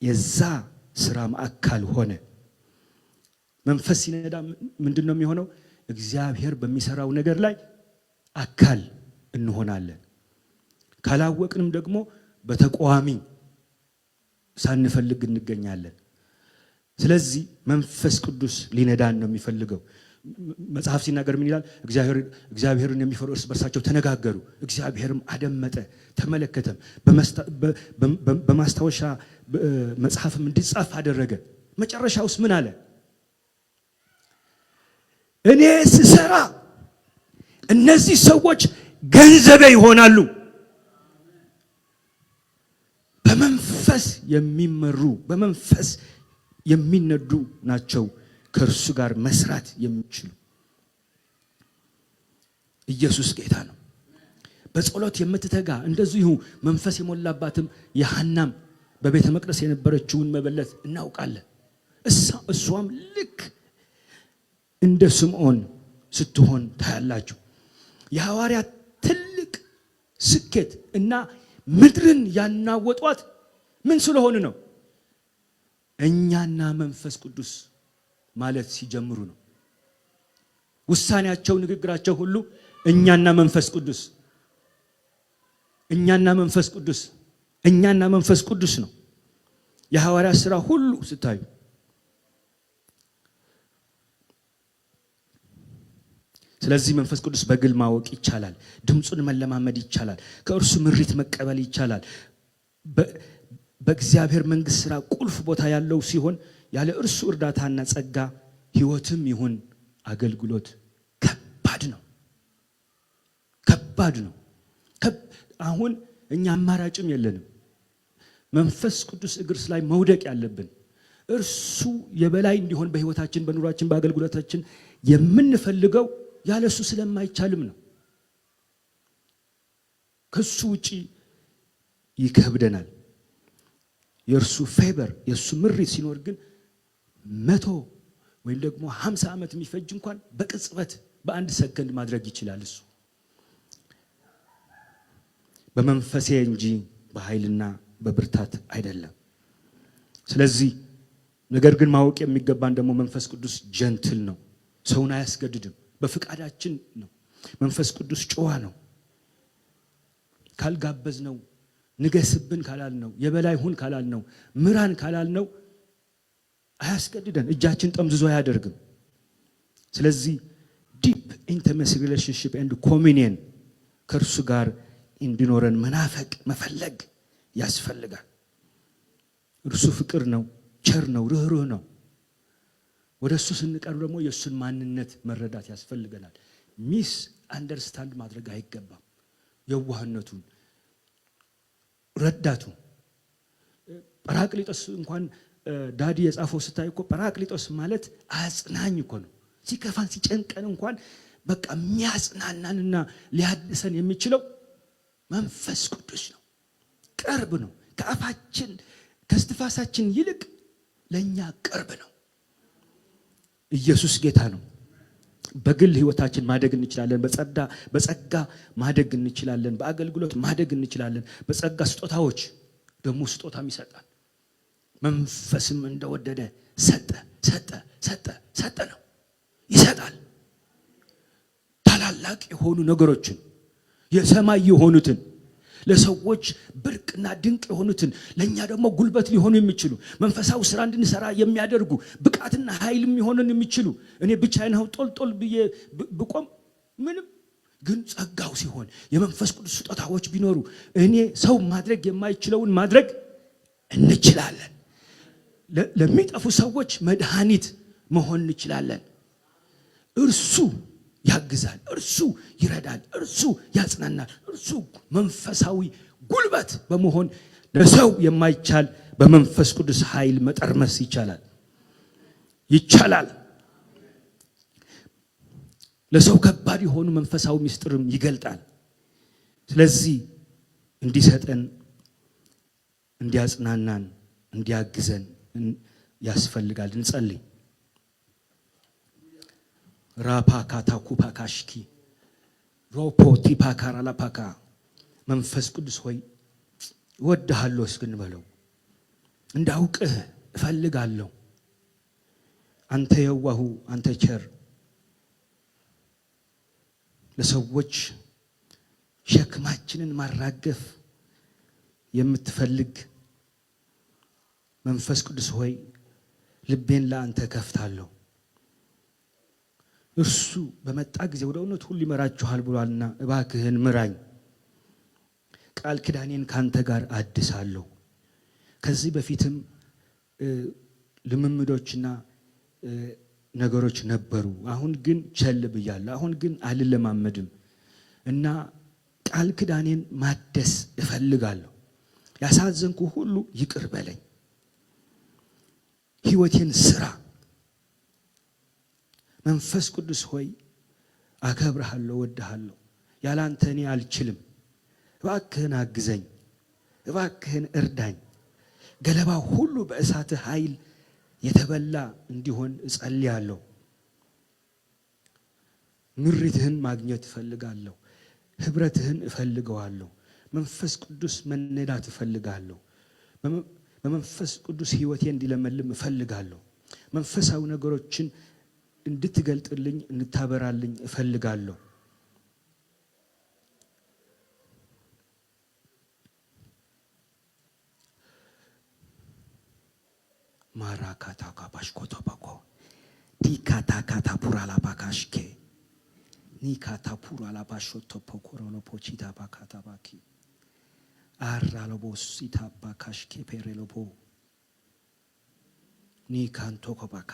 የዛ ስራ ማዕከል ሆነ። መንፈስ ሲነዳ ምንድነው የሚሆነው? እግዚአብሔር በሚሰራው ነገር ላይ አካል እንሆናለን። ካላወቅንም ደግሞ በተቋሚ ሳንፈልግ እንገኛለን። ስለዚህ መንፈስ ቅዱስ ሊነዳን ነው የሚፈልገው። መጽሐፍ ሲናገር ምን ይላል? እግዚአብሔርን የሚፈሩ እርስ በርሳቸው ተነጋገሩ፣ እግዚአብሔርም አደመጠ ተመለከተም፣ በማስታወሻ መጽሐፍም እንዲጻፍ አደረገ። መጨረሻውስ ምን አለ? እኔ ስሰራ እነዚህ ሰዎች ገንዘቤ ይሆናሉ። በመንፈስ የሚመሩ በመንፈስ የሚነዱ ናቸው ከእርሱ ጋር መስራት የሚችሉ። ኢየሱስ ጌታ ነው። በጸሎት የምትተጋ እንደዚሁ መንፈስ የሞላባትም የሐናም በቤተ መቅደስ የነበረችውን መበለት እናውቃለን። እሷም ልክ እንደ ስምዖን ስትሆን ታያላችሁ። የሐዋርያት ትልቅ ስኬት እና ምድርን ያናወጧት ምን ስለሆነ ነው? እኛና መንፈስ ቅዱስ ማለት ሲጀምሩ ነው። ውሳኔያቸው፣ ንግግራቸው ሁሉ እኛና መንፈስ ቅዱስ፣ እኛና መንፈስ ቅዱስ፣ እኛና መንፈስ ቅዱስ ነው። የሐዋርያት ሥራ ሁሉ ስታዩ ስለዚህ መንፈስ ቅዱስ በግል ማወቅ ይቻላል። ድምፁን መለማመድ ይቻላል። ከእርሱ ምሪት መቀበል ይቻላል። በእግዚአብሔር መንግሥት ሥራ ቁልፍ ቦታ ያለው ሲሆን ያለ እርሱ እርዳታና ጸጋ ሕይወትም ይሁን አገልግሎት ከባድ ነው። ከባድ ነው። አሁን እኛ አማራጭም የለንም። መንፈስ ቅዱስ እግር ላይ መውደቅ ያለብን እርሱ የበላይ እንዲሆን በሕይወታችን፣ በኑሯችን፣ በአገልግሎታችን የምንፈልገው ያለሱ ስለማይቻልም ነው። ከሱ ውጪ ይከብደናል። የእርሱ ፌቨር የእሱ ምሪት ሲኖር ግን 100 ወይም ደግሞ 50 ዓመት የሚፈጅ እንኳን በቅጽበት በአንድ ሰከንድ ማድረግ ይችላል። እሱ በመንፈሴ እንጂ በኃይልና በብርታት አይደለም። ስለዚህ ነገር ግን ማወቅ የሚገባን ደግሞ መንፈስ ቅዱስ ጀንትል ነው። ሰውን አያስገድድም። በፍቃዳችን ነው። መንፈስ ቅዱስ ጨዋ ነው። ካልጋበዝ ነው፣ ንገስብን ካላል ነው፣ የበላይ ሁን ካላል ነው፣ ምራን ካላል ነው አያስገድደን። እጃችን ጠምዝዞ አያደርግም። ስለዚህ ዲፕ ኢንቲሜሲ ሪሌሽንሺፕ ኤንድ ኮሚኒየን ከእርሱ ጋር እንዲኖረን መናፈቅ መፈለግ ያስፈልጋል። እርሱ ፍቅር ነው፣ ቸር ነው፣ ርህሩህ ነው። ወደ እሱ ስንቀርብ ደግሞ የእሱን ማንነት መረዳት ያስፈልገናል። ሚስ አንደርስታንድ ማድረግ አይገባም። የዋህነቱን፣ ረዳቱ ጰራቅሊጦስ እንኳን ዳዲ የጻፈው ስታይ እኮ ጰራቅሊጦስ ማለት አጽናኝ እኮ ነው። ሲከፋን ሲጨንቀን እንኳን በቃ የሚያጽናናንና ሊያድሰን የሚችለው መንፈስ ቅዱስ ነው። ቅርብ ነው። ከአፋችን ከስትፋሳችን ይልቅ ለኛ ቅርብ ነው። ኢየሱስ ጌታ ነው። በግል ህይወታችን ማደግ እንችላለን። በጸጋ ማደግ እንችላለን። በአገልግሎት ማደግ እንችላለን። በጸጋ ስጦታዎች ደግሞ ስጦታም ይሰጣል። መንፈስም እንደወደደ ሰጠ ነው። ይሰጣል። ታላላቅ የሆኑ ነገሮችን የሰማይ የሆኑትን ለሰዎች ብርቅና ድንቅ የሆኑትን ለኛ ደግሞ ጉልበት ሊሆኑ የሚችሉ መንፈሳዊ ስራ እንድንሰራ የሚያደርጉ ብቃትና ኃይልም ሊሆኑን የሚችሉ እኔ ብቻዬን ጦልጦል ብዬ ብቆም ምንም፣ ግን ጸጋው ሲሆን የመንፈስ ቅዱስ ስጦታዎች ቢኖሩ እኔ ሰው ማድረግ የማይችለውን ማድረግ እንችላለን። ለሚጠፉ ሰዎች መድኃኒት መሆን እንችላለን። እርሱ ያግዛል፣ እርሱ ይረዳል፣ እርሱ ያጽናናል። እርሱ መንፈሳዊ ጉልበት በመሆን ለሰው የማይቻል በመንፈስ ቅዱስ ኃይል መጠርመስ ይቻላል። ለሰው ከባድ የሆኑ መንፈሳዊ ምስጢርም ይገልጣል። ስለዚህ እንዲሰጠን እንዲያጽናናን እንዲያግዘን ያስፈልጋል። እንጸልይ። ራፓ ካታኩፓ ካሽኪ ሮፖቲ ፓካራላ ፓካ መንፈስ ቅዱስ ሆይ እወድሃለሁ እስክንበለው እንዳውቅህ እፈልጋለሁ። አንተ የዋሁ አንተ ቸር ለሰዎች ሸክማችንን ማራገፍ የምትፈልግ መንፈስ ቅዱስ ሆይ ልቤን ለአንተ ከፍታለሁ። እርሱ በመጣ ጊዜ ወደ እውነት ሁሉ ይመራችኋል ብሏልና እባክህን ምራኝ። ቃል ኪዳኔን ካንተ ጋር አድሳለሁ። ከዚህ በፊትም ልምምዶችና ነገሮች ነበሩ። አሁን ግን ቸል ብያለሁ። አሁን ግን አልለማመድም እና ቃል ኪዳኔን ማደስ እፈልጋለሁ። ያሳዘንኩ ሁሉ ይቅር በለኝ። ሕይወቴን ስራ። መንፈስ ቅዱስ ሆይ አከብርሃለሁ፣ ወድሃለሁ። ያላንተ እኔ አልችልም። እባክህን አግዘኝ፣ እባክህን እርዳኝ። ገለባ ሁሉ በእሳት ኃይል የተበላ እንዲሆን እጸልያለሁ። ምሪትህን ማግኘት እፈልጋለሁ። ህብረትህን እፈልገዋለሁ። መንፈስ ቅዱስ መነዳት እፈልጋለሁ። በመንፈስ ቅዱስ ሕይወቴ እንዲለመልም እፈልጋለሁ። መንፈሳዊ ነገሮችን እንድትገልጥልኝ እንድታበራልኝ እፈልጋለሁ። ማራካታ ካባሽኮቶ ባኮ ዲካታ ካታ ፑራላ ባካሽኬ ኒካታ ፑራላ ባሾቶ ፖኮሮሎ ፖቺታ ባካታ ባኪ አራሎቦ ሲታ ባካሽኬ ፔሬሎቦ ኒካንቶ ኮባካ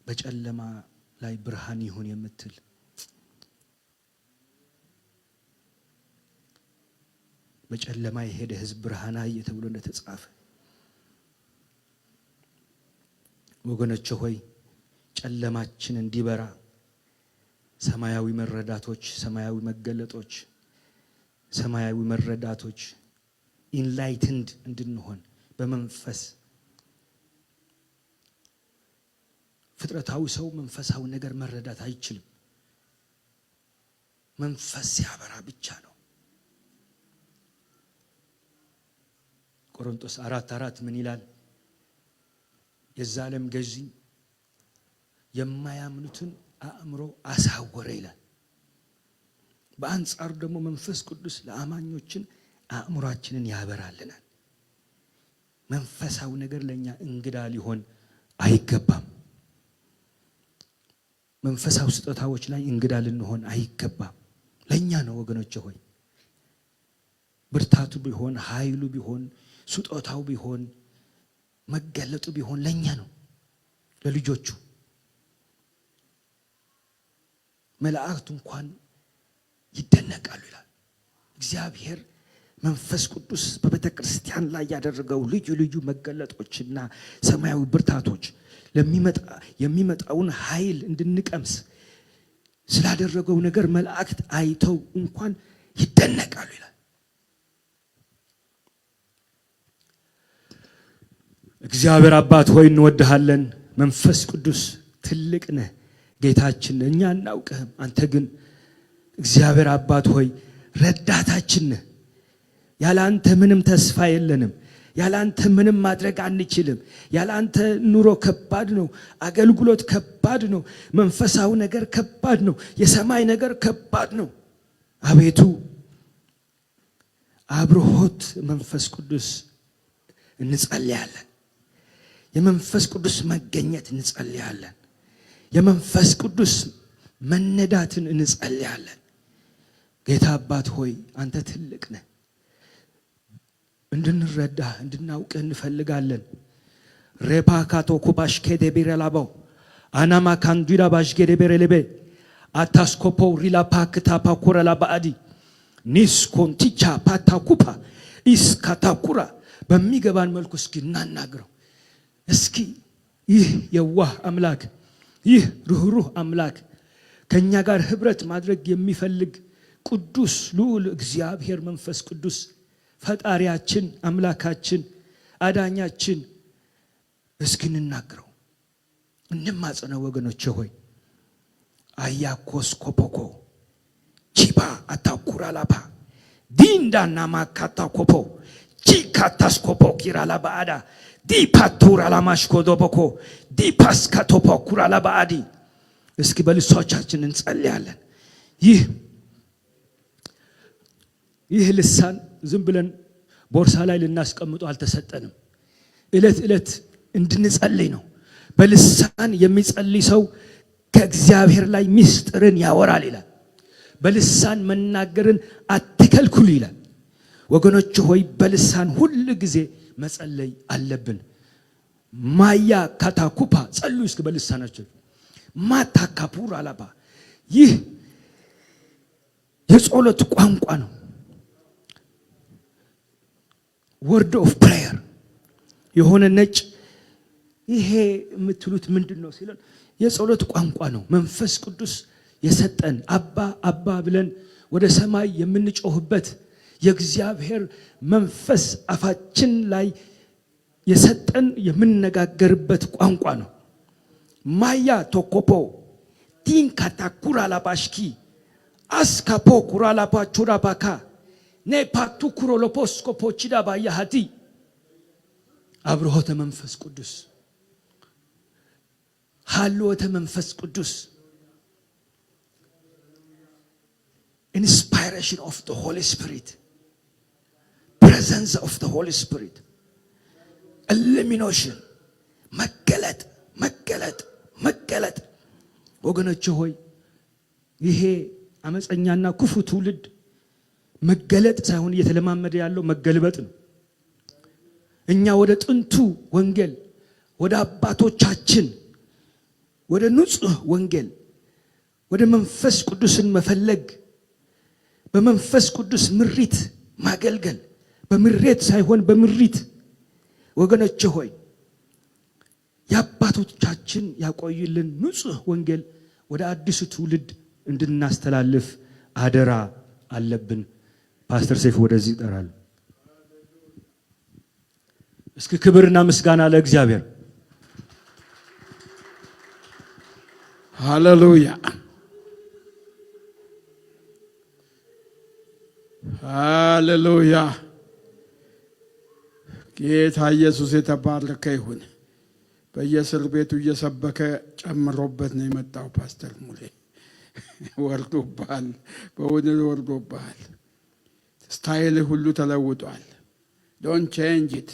በጨለማ ላይ ብርሃን ይሁን የምትል በጨለማ የሄደ ሕዝብ ብርሃን አየ ተብሎ እንደተጻፈ ወገኖቼ ሆይ ጨለማችን እንዲበራ ሰማያዊ መረዳቶች፣ ሰማያዊ መገለጦች፣ ሰማያዊ መረዳቶች ኢንላይትንድ እንድንሆን በመንፈስ ፍጥረታዊ ሰው መንፈሳዊ ነገር መረዳት አይችልም። መንፈስ ሲያበራ ብቻ ነው። ቆሮንቶስ 4:4 ምን ይላል? የዛ ዓለም ገዢ የማያምኑትን አእምሮ አሳወረ ይላል። በአንጻሩ ደግሞ መንፈስ ቅዱስ ለአማኞችን አእምሯችንን ያበራልናል። መንፈሳዊ ነገር ለኛ እንግዳ ሊሆን አይገባም። መንፈሳዊ ስጦታዎች ላይ እንግዳ ልንሆን አይገባም። ለኛ ነው ወገኖቼ ሆይ። ብርታቱ ቢሆን ኃይሉ ቢሆን ስጦታው ቢሆን መገለጡ ቢሆን ለኛ ነው፣ ለልጆቹ። መላእክት እንኳን ይደነቃሉ ይላል እግዚአብሔር። መንፈስ ቅዱስ በቤተ ክርስቲያን ላይ ያደረገው ልዩ ልዩ መገለጦችና ሰማያዊ ብርታቶች የሚመጣውን ኃይል እንድንቀምስ ስላደረገው ነገር መላእክት አይተው እንኳን ይደነቃሉ ይላል። እግዚአብሔር አባት ሆይ እንወድሃለን። መንፈስ ቅዱስ ትልቅ ነህ፣ ጌታችን ነህ። እኛ እናውቅህም፣ አንተ ግን እግዚአብሔር አባት ሆይ ረዳታችን ነህ። ያላንተ ምንም ተስፋ የለንም። ያላንተ ምንም ማድረግ አንችልም። ያላንተ ኑሮ ከባድ ነው። አገልግሎት ከባድ ነው። መንፈሳዊ ነገር ከባድ ነው። የሰማይ ነገር ከባድ ነው። አቤቱ አብርሆት መንፈስ ቅዱስ እንጸልያለን። የመንፈስ ቅዱስ መገኘት እንጸልያለን። የመንፈስ ቅዱስ መነዳትን እንጸልያለን። ጌታ አባት ሆይ አንተ ትልቅ ነህ። እንድንረዳ እንድናውቅ እንፈልጋለን። ሬፓካቶ ኩባሽኬ ደቢረላባው አናማ ካንዱራ ባሽኬ ደቢረለቤ አታስኮፖ ሪላ ፓክታ ፓኮረላ ባዲ ኒስ ኮንቲቻ ፓታኩፓ ኢስካታኩራ በሚገባን መልኩ እስኪ እናናግረው። እስኪ ይህ የዋህ አምላክ፣ ይህ ሩህሩህ አምላክ ከኛ ጋር ህብረት ማድረግ የሚፈልግ ቅዱስ ልዑል እግዚአብሔር መንፈስ ቅዱስ ፈጣሪያችን አምላካችን አዳኛችን እስኪንናገረው እንማጸነው ወገኖቼ ሆይ አያኮስ ኮፖኮ ቺባ አታኩራላባ ዲንዳና ማካታ ኮፖ ቺካታስ ኮፖ ኪራላባዳ ዲፓቱራላማሽኮዶቦኮ ዲፓስካቶፖ ኩራላባዲ እስኪ በልሳኖቻችን እንጸልያለን። ይህ ልሳን ዝም ብለን ቦርሳ ላይ ልናስቀምጠው አልተሰጠንም። እለት እንድንጸልይ ነው። በልሳን የሚጸልይ ሰው ከእግዚአብሔር ላይ ምስጢርን ያወራል ይላል። በልሳን መናገርን አትከልክሉ ይላል። ወገኖች ሆይ በልሳን ሁሉ ጊዜ መጸለይ አለብን። ማያ ካታኩፓ ጸልዩ እስኪ በልሳናችሁ ማታካፑር አላባ ይህ የጸሎት ቋንቋ ነው። word of prayer የሆነ ነጭ ይሄ የምትሉት ምንድነው ሲለን የጸሎት ቋንቋ ነው። መንፈስ ቅዱስ የሰጠን አባ ብለን ወደ ሰማይ የምንጮህበት የእግዚአብሔር መንፈስ አፋችን ላይ የሰጠን የምንነጋገርበት ቋንቋ ነው። ማያ ቶኮፖ ቲንካታኩራ ላባሽኪ አስካፖ ኩራላፓ ቹራባካ ነፓቱ ኩሮሎፖስኮፖ ቺዳባ ያሃዲ አብርሆተ መንፈስ ቅዱስ ሃልወተ መንፈስ ቅዱስ inspiration of the Holy Spirit, presence of the Holy Spirit, illumination መገለጥ ወገኖች ሆይ ይሄ አመፀኛና ክፉ ትውልድ መገለጥ ሳይሆን እየተለማመደ ያለው መገልበጥ ነው። እኛ ወደ ጥንቱ ወንጌል ወደ አባቶቻችን ወደ ንጹህ ወንጌል ወደ መንፈስ ቅዱስን መፈለግ በመንፈስ ቅዱስ ምሪት ማገልገል በምሬት ሳይሆን በምሪት ወገኖች ሆይ ያባቶቻችን ያቆዩልን ንጹህ ወንጌል ወደ አዲሱ ትውልድ እንድናስተላልፍ አደራ አለብን። ፓስተር ሰይፉ ወደዚህ ይጠራል። እስኪ ክብርና ምስጋና ለእግዚአብሔር። ሃሌሉያ ሃሌሉያ። ጌታ ኢየሱስ የተባረከ ይሁን። በየእስር ቤቱ እየሰበከ ጨምሮበት ነው የመጣው። ፓስተር ሙሌ ወርዶብሃል፣ በእውነት ወርዶብሃል። ስታይልህ ሁሉ ተለውጧል። ዶንት ቼንጅ ኢት።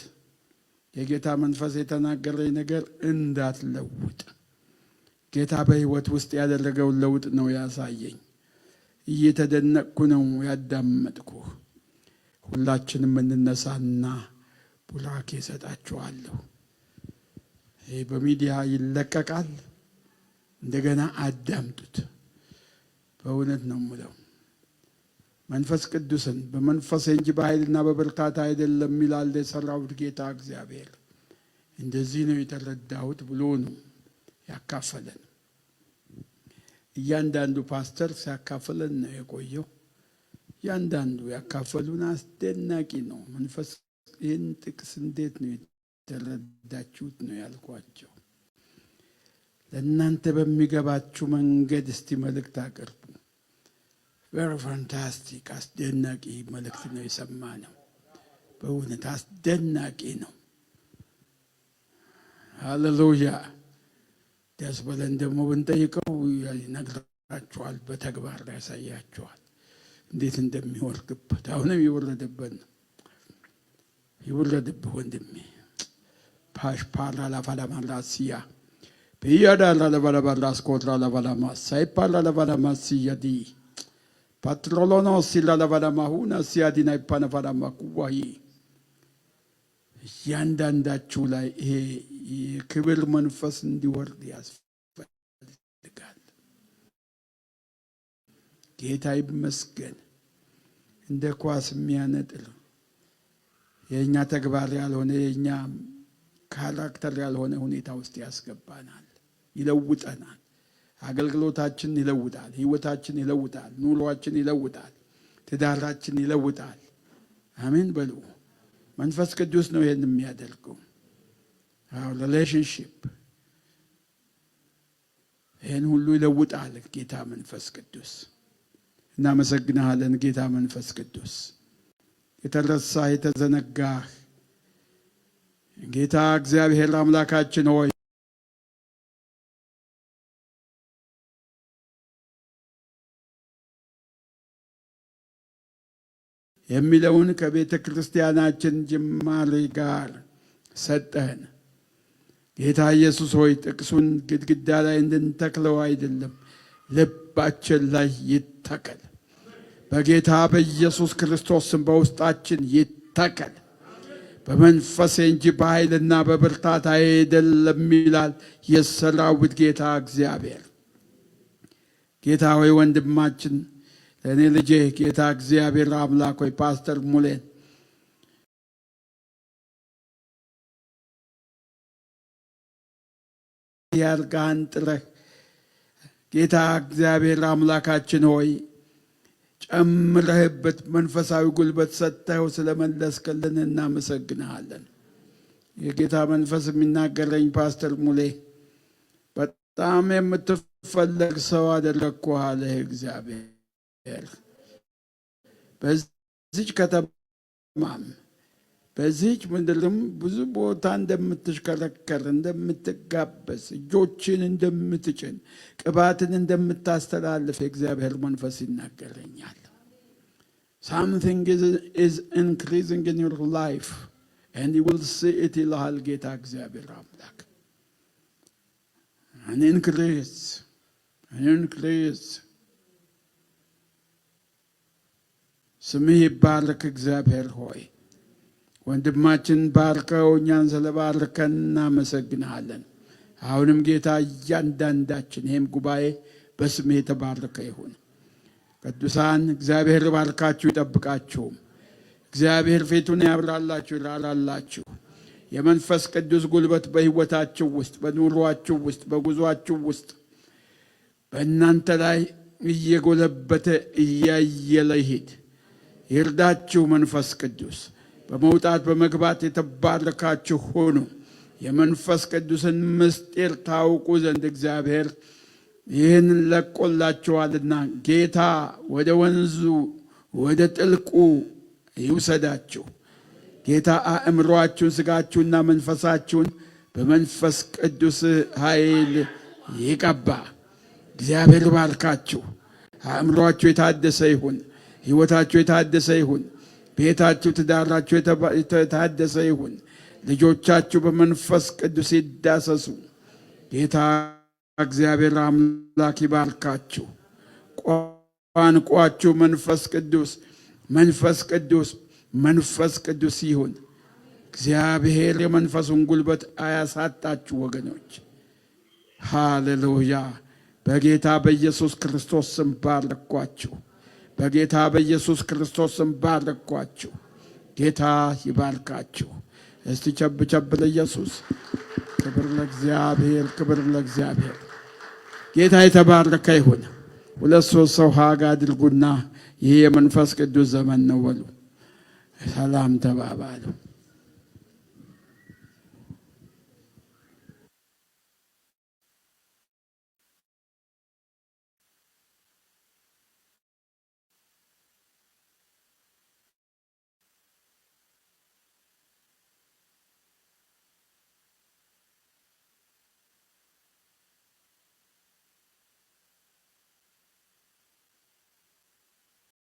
የጌታ መንፈስ የተናገረኝ ነገር እንዳትለውጥ። ጌታ በህይወት ውስጥ ያደረገውን ለውጥ ነው ያሳየኝ። እየተደነቅኩ ነው ያዳመጥኩ። ሁላችንም እንነሳና ቡራኬ ሰጣችኋለሁ። ይህ በሚዲያ ይለቀቃል። እንደገና አዳምጡት። በእውነት ነው የምለው። መንፈስ ቅዱስን በመንፈስ እንጂ በኃይልና በብርታት አይደለም ይላል የሰራዊት ጌታ እግዚአብሔር። እንደዚህ ነው የተረዳሁት ብሎ ነው ያካፈለን። እያንዳንዱ ፓስተር ሲያካፈለን ነው የቆየው። እያንዳንዱ ያካፈሉን አስደናቂ ነው። መንፈስ ይህን ጥቅስ እንዴት ነው የተረዳችሁት ነው ያልኳቸው። ለእናንተ በሚገባችሁ መንገድ እስቲ መልእክት አቅርቡ። ቬሪ ፋንታስቲክ አስደናቂ መልእክት ነው የሰማነው። በእውነት አስደናቂ ነው። ሃሌሉያ። ደስ ብለን ደግሞ ብንጠይቀው ይነግራችኋል፣ በተግባር ያሳያችኋል እንዴት እንደሚወርድበት። አሁንም ይወረድበት ነው። ይወረድብህ ወንድሜ። ፓሽ ፓራ ላፋላማራሲያ ቢያዳ ላባላባራስ ኮትራ ላባላማስ ሳይፓራ ላባላማሲያ ዲ ፓትሮሎኖ ሲላ ላባላማሁና ሲያዲና ይፓናፋላማ ኩዋይ እያንዳንዳችሁ ላይ ይሄ የክብር መንፈስ እንዲወርድ ያስፈልጋል። ጌታ ይመስገን። እንደ ኳስ የሚያነጥር የእኛ ተግባር ያልሆነ የእኛ ካራክተር ያልሆነ ሁኔታ ውስጥ ያስገባናል፣ ይለውጠናል። አገልግሎታችን ይለውጣል፣ ህይወታችን ይለውጣል፣ ኑሯችን ይለውጣል፣ ትዳራችን ይለውጣል። አሜን በሉ። መንፈስ ቅዱስ ነው ይሄን የሚያደርገው። ሪሌሽንሺፕ ይሄን ሁሉ ይለውጣል ጌታ መንፈስ ቅዱስ። እናመሰግናለን ጌታ መንፈስ ቅዱስ። የተረሳ የተዘነጋ ጌታ እግዚአብሔር አምላካችን ሆይ የሚለውን ከቤተ ክርስቲያናችን ጅማሬ ጋር ሰጠን። ጌታ ኢየሱስ ሆይ ጥቅሱን ግድግዳ ላይ እንድንተክለው አይደለም፣ ልባችን ላይ ይተከል። በጌታ በኢየሱስ ክርስቶስ ስም በውስጣችን ይተከል። በመንፈሴ እንጂ በኃይልና በብርታት አይደለም ይላል የሰራዊት ጌታ እግዚአብሔር። ጌታ ሆይ ወንድማችን ለእኔ ልጄ ጌታ እግዚአብሔር አምላክ ሆይ ፓስተር ሙሌን ያርጋን ጥረህ ጌታ እግዚአብሔር አምላካችን ሆይ ጨምረህበት መንፈሳዊ ጉልበት ሰጥተው ስለመለስከልን እናመሰግንሃለን። የጌታ መንፈስ የሚናገረኝ ፓስተር ሙሌ በጣም የምትፈለግ ሰው አደረግኩህ አለህ እግዚአብሔር። በዚች ከተማም በዚች ምድርም ብዙ ቦታ እንደምትሽከረከር፣ እንደምትጋበዝ፣ እጆችን እንደምትጭን፣ ቅባትን እንደምታስተላልፍ የእግዚአብሔር መንፈስ ይናገረኛል። Something is increasing in your life and you will see it ይልሃል ጌታ እግዚአብሔር አምላክ። An increase ስምህ ይባረክ እግዚአብሔር ሆይ። ወንድማችን ባርከው፣ እኛን ስለባርከን እናመሰግንሃለን። አሁንም ጌታ እያንዳንዳችን ይህም ጉባኤ በስምህ የተባረከ ይሁን። ቅዱሳን እግዚአብሔር ባርካችሁ ይጠብቃችሁም። እግዚአብሔር ፊቱን ያብራላችሁ ይራራላችሁ። የመንፈስ ቅዱስ ጉልበት በሕይወታችሁ ውስጥ፣ በኑሯችሁ ውስጥ፣ በጉዟችሁ ውስጥ በእናንተ ላይ እየጎለበተ እያየለ ይሄድ ይርዳችሁ። መንፈስ ቅዱስ በመውጣት በመግባት የተባረካችሁ ሆኑ። የመንፈስ ቅዱስን ምስጢር ታውቁ ዘንድ እግዚአብሔር ይህንን ለቆላችኋልና ጌታ ወደ ወንዙ ወደ ጥልቁ ይውሰዳችሁ። ጌታ አእምሮአችሁን፣ ሥጋችሁንና መንፈሳችሁን በመንፈስ ቅዱስ ኃይል ይቀባ። እግዚአብሔር ባርካችሁ። አእምሮአችሁ የታደሰ ይሁን። ሕይወታችሁ የታደሰ ይሁን። ቤታችሁ፣ ትዳራችሁ የታደሰ ይሁን። ልጆቻችሁ በመንፈስ ቅዱስ ይዳሰሱ። ጌታ እግዚአብሔር አምላክ ይባርካችሁ። ቋንቋችሁ መንፈስ ቅዱስ መንፈስ ቅዱስ መንፈስ ቅዱስ ይሁን። እግዚአብሔር የመንፈሱን ጉልበት አያሳጣችሁ ወገኖች። ሃሌሉያ። በጌታ በኢየሱስ ክርስቶስ ስም ባረኳችሁ። በጌታ በኢየሱስ ክርስቶስ ስም ባረኳችሁ። ጌታ ይባርካችሁ። እስቲ ቸብ ቸብ ለኢየሱስ። ክብር ለእግዚአብሔር፣ ክብር ለእግዚአብሔር። ጌታ የተባረከ ይሁን። ሁለት ሶስት ሰው ሀግ አድርጉና ይህ የመንፈስ ቅዱስ ዘመን ነው በሉ። ሰላም ተባባሉ።